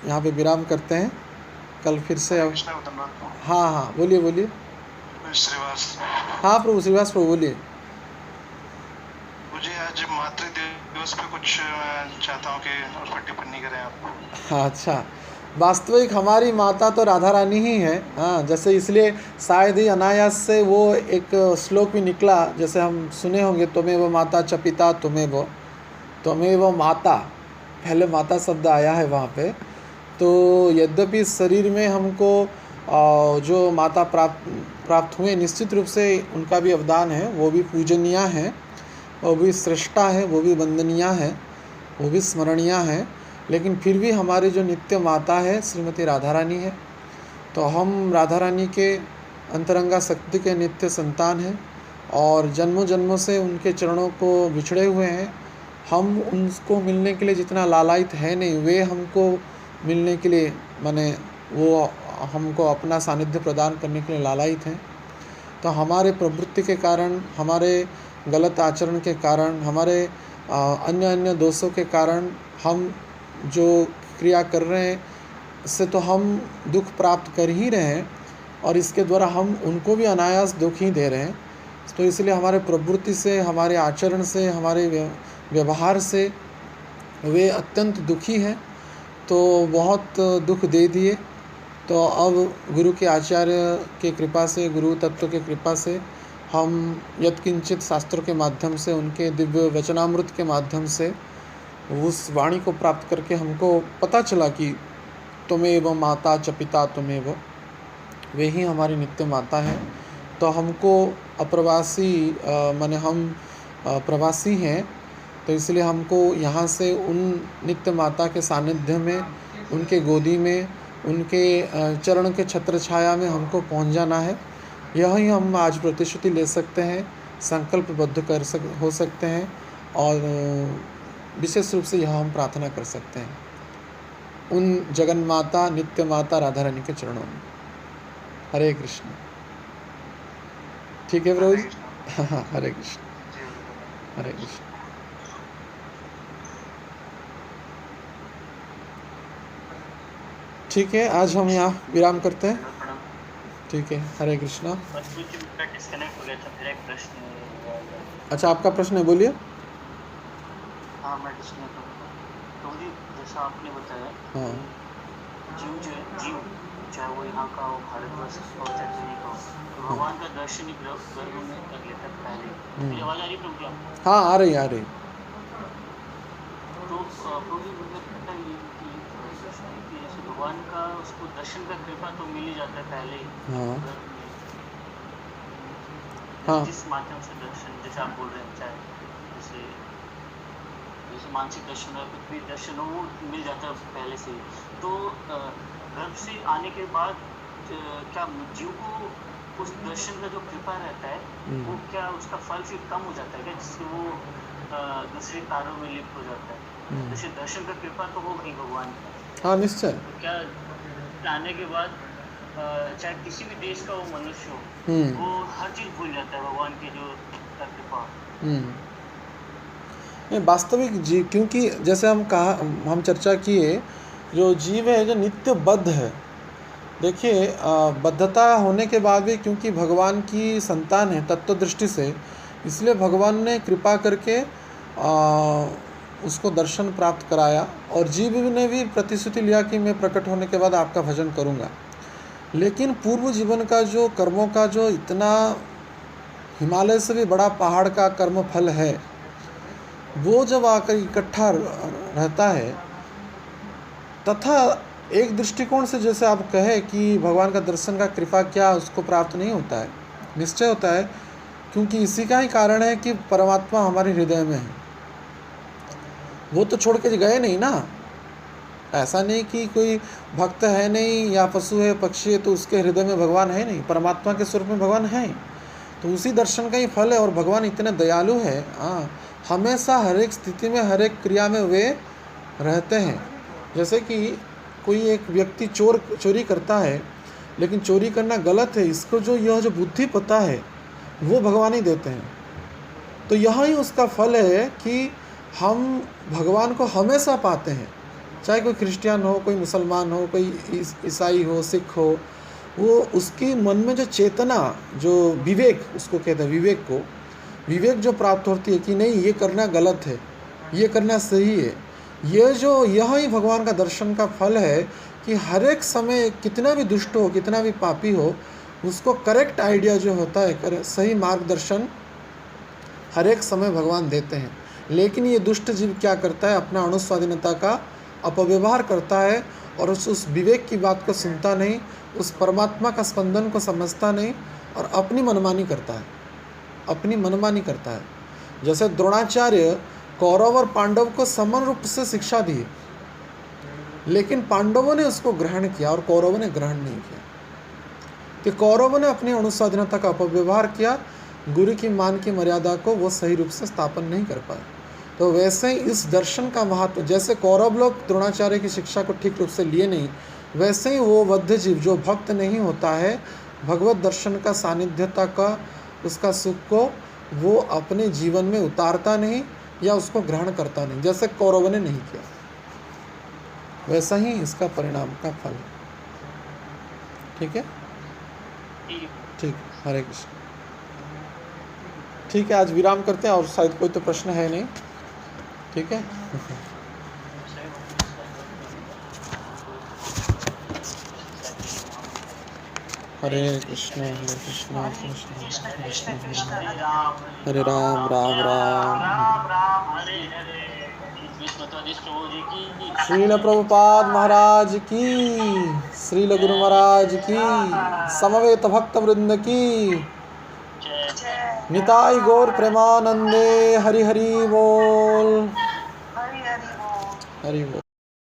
यहाँ पे विराम करते हैं। कल फिर से अब हाँ हाँ बोलिए बोलिए। श्रीवास। हाँ प्रभु श्रीवास प्रभु बोलिए। मुझे आज मातृ दिवस पे कुछ चाहता हूँ कि उस पर टिप्पणी करें आप। हाँ अच्छा, वास्तविक हमारी माता तो राधा रानी ही है। हाँ, जैसे इसलिए शायद ही अनायास से वो एक श्लोक भी निकला, जैसे हम सुने होंगे, त्वमेव माता च पिता त्वमेव माता, पहले माता शब्द आया है वहाँ पे। तो यद्यपि शरीर में हमको जो माता प्राप्त हुए, निश्चित रूप से उनका भी अवदान है, वो भी पूजनीय है, वो भी श्रेष्ठा है, वो भी वंदनीय है, वो भी स्मरणीय है। लेकिन फिर भी हमारी जो नित्य माता है श्रीमती राधा रानी है। तो हम राधा रानी के अंतरंगा शक्ति के नित्य संतान हैं और जन्मों जन्मों से उनके चरणों को बिछड़े हुए हैं। हम उनको मिलने के लिए जितना लालायित है नहीं, वे हमको मिलने के लिए, माने वो हमको अपना सानिध्य प्रदान करने के लिए लालायित हैं। तो हमारे प्रवृत्ति के कारण, हमारे गलत आचरण के कारण, हमारे अन्य अन्य दोषों के कारण हम जो क्रिया कर रहे हैं, इससे तो हम दुख प्राप्त कर ही रहे हैं और इसके द्वारा हम उनको भी अनायास दुख ही दे रहे हैं। तो इसलिए हमारे प्रवृत्ति से, हमारे आचरण से, हमारे व्यवहार से वे अत्यंत दुखी हैं। तो बहुत दुख दे दिए। तो अब गुरु के आचार्य के कृपा से, गुरु तत्व के कृपा से हम यत्किंचित शास्त्रों के माध्यम से, उनके दिव्य वचनामृत के माध्यम से उस वाणी को प्राप्त करके हमको पता चला कि त्वमेव माता च पिता त्वमेव, वे ही हमारी नित्य माता है। तो हमको अप्रवासी, माने हम प्रवासी हैं, तो इसलिए हमको यहाँ से उन नित्य माता के सानिध्य में, उनके गोदी में, उनके चरण के छत्र छाया में हमको पहुँच जाना है। यही हम आज प्रतिश्रुति ले सकते हैं, संकल्पबद्ध हो सकते हैं और विशेष रूप से यह हम प्रार्थना कर सकते हैं उन जगन माता, नित्य माता राधा रानी के चरणों में। हरे कृष्ण। ठीक है प्रभु जी। हाँ, हरे कृष्ण, हरे कृष्ण। ठीक है, आज हम यहाँ विराम करते हैं। ठीक है, हरे कृष्णा। अच्छा, आपका प्रश्न है, बोलिए। हाँ, मैं डिस्कनेक्ट तो जी जैसा आपने बताया हाँ जीव चाहे वो यहाँ का हो, भारतवर्ष का हो, चाहे दुनिया का हो, तो भगवान का दर्शन ही गर्भ में कर लेता है पहले। मेरी आवाज़ आ रही है प्रभु जी आपको? हाँ, आ रही आ रही। तो प्रभु जी मतलब ये कि प्रश्न है कि जैसे भगवान का उसको दर्शन का कृपा तो मिल ही जाता है पहले ही हाँ गर्भ में, हाँ जिस माध्यम से दर्शन जैसे आप बोल रहे हैं, चाहे जैसे जैसे मानसिक दर्शन हो, कुछ भी दर्शन हो, वो मिल जाता है पहले से ही। तो गर्भ से आने के बाद क्या जीव को उस दर्शन का जो कृपा रहता है वो क्या उसका फल फिर कम हो जाता है क्या, जिससे वो दूसरे कार्यों में लिप्त हो जाता है? जैसे दर्शन का कृपा तो हो गई भगवान का, हाँ निश्चय। तो क्या आने के बाद चाहे किसी भी देश का वो मनुष्य हो, वो हर चीज भूल जाता है भगवान की जो कृपा? नहीं, वास्तविक जीव, क्योंकि जैसे हम चर्चा किए, जो जीव है जो नित्य बद्ध है। देखिए बद्धता होने के बाद भी क्योंकि भगवान की संतान है तत्व दृष्टि से, इसलिए भगवान ने कृपा करके उसको दर्शन प्राप्त कराया, और जीव ने भी प्रतिश्रुति लिया कि मैं प्रकट होने के बाद आपका भजन करूंगा। लेकिन पूर्व जीवन का जो कर्मों का जो इतना हिमालय से भी बड़ा पहाड़ का कर्म फल है, वो जब आकर इकट्ठा रहता है, तथा एक दृष्टिकोण से जैसे आप कहे कि भगवान का दर्शन का कृपा क्या उसको प्राप्त नहीं होता है, निश्चय होता है, क्योंकि इसी का ही कारण है कि परमात्मा हमारे हृदय में है। वो तो छोड़ के गए नहीं ना। ऐसा नहीं कि कोई भक्त है नहीं या पशु है पक्षी है तो उसके हृदय में भगवान है नहीं, परमात्मा के स्वरूप में भगवान है। तो उसी दर्शन का ही फल है। और भगवान इतने दयालु है, हाँ, हमेशा हर एक स्थिति में हर एक क्रिया में वे रहते हैं। जैसे कि कोई एक व्यक्ति चोरी करता है, लेकिन चोरी करना गलत है, इसको यह जो बुद्धि पता है वो भगवान ही देते हैं। तो यह ही उसका फल है कि हम भगवान को हमेशा पाते हैं, चाहे कोई क्रिश्चियन हो, कोई मुसलमान हो, कोई ईसाई हो, सिख हो। वो उसकी मन में जो चेतना, जो विवेक उसको कहते हैं, विवेक जो प्राप्त होती है कि नहीं ये करना गलत है, ये करना सही है, यह ही भगवान का दर्शन का फल है कि हर एक समय कितना भी दुष्ट हो, कितना भी पापी हो, उसको करेक्ट आइडिया जो होता है, सही मार्गदर्शन हर एक समय भगवान देते हैं। लेकिन ये दुष्ट जीव क्या करता है, अपना अनुस्वाधीनता का अपव्यवहार करता है और उस विवेक की बात को सुनता नहीं, उस परमात्मा का स्पंदन को समझता नहीं और अपनी मनमानी करता है। जैसे द्रोणाचार्य कौरव और पांडव को समान रूप से शिक्षा दी, लेकिन पांडवों ने उसको ग्रहण किया और कौरवों ने ग्रहण नहीं किया। कि कौरवों ने अपनी अनुस्वाधीनता का अपव्यवहार किया, गुरु की मान की मर्यादा को वो सही रूप से स्थापन नहीं कर पाए। तो वैसे ही इस दर्शन का महत्व, जैसे कौरव लोग द्रोणाचार्य की शिक्षा को ठीक रूप से लिए नहीं, वैसे ही वो बद्ध जीव जो भक्त नहीं होता है, भगवत दर्शन का सानिध्यता का उसका सुख को वो अपने जीवन में उतारता नहीं या उसको ग्रहण करता नहीं, जैसे कौरवों ने नहीं किया। वैसा ही इसका परिणाम का फल है। ठीक है, ठीक, हरे कृष्ण। ठीक है, आज विराम करते हैं, और शायद कोई तो प्रश्न है नहीं। ठीक है, हरे कृष्ण कृष्ण कृष्ण हरे राम राम राम। श्रील प्रभुपाद महाराज की, श्रील गुरु महाराज की, समवेत भक्त वृंद की, निताई गौर प्रेमानंदे। हरि हरि बोल, हरि बोल।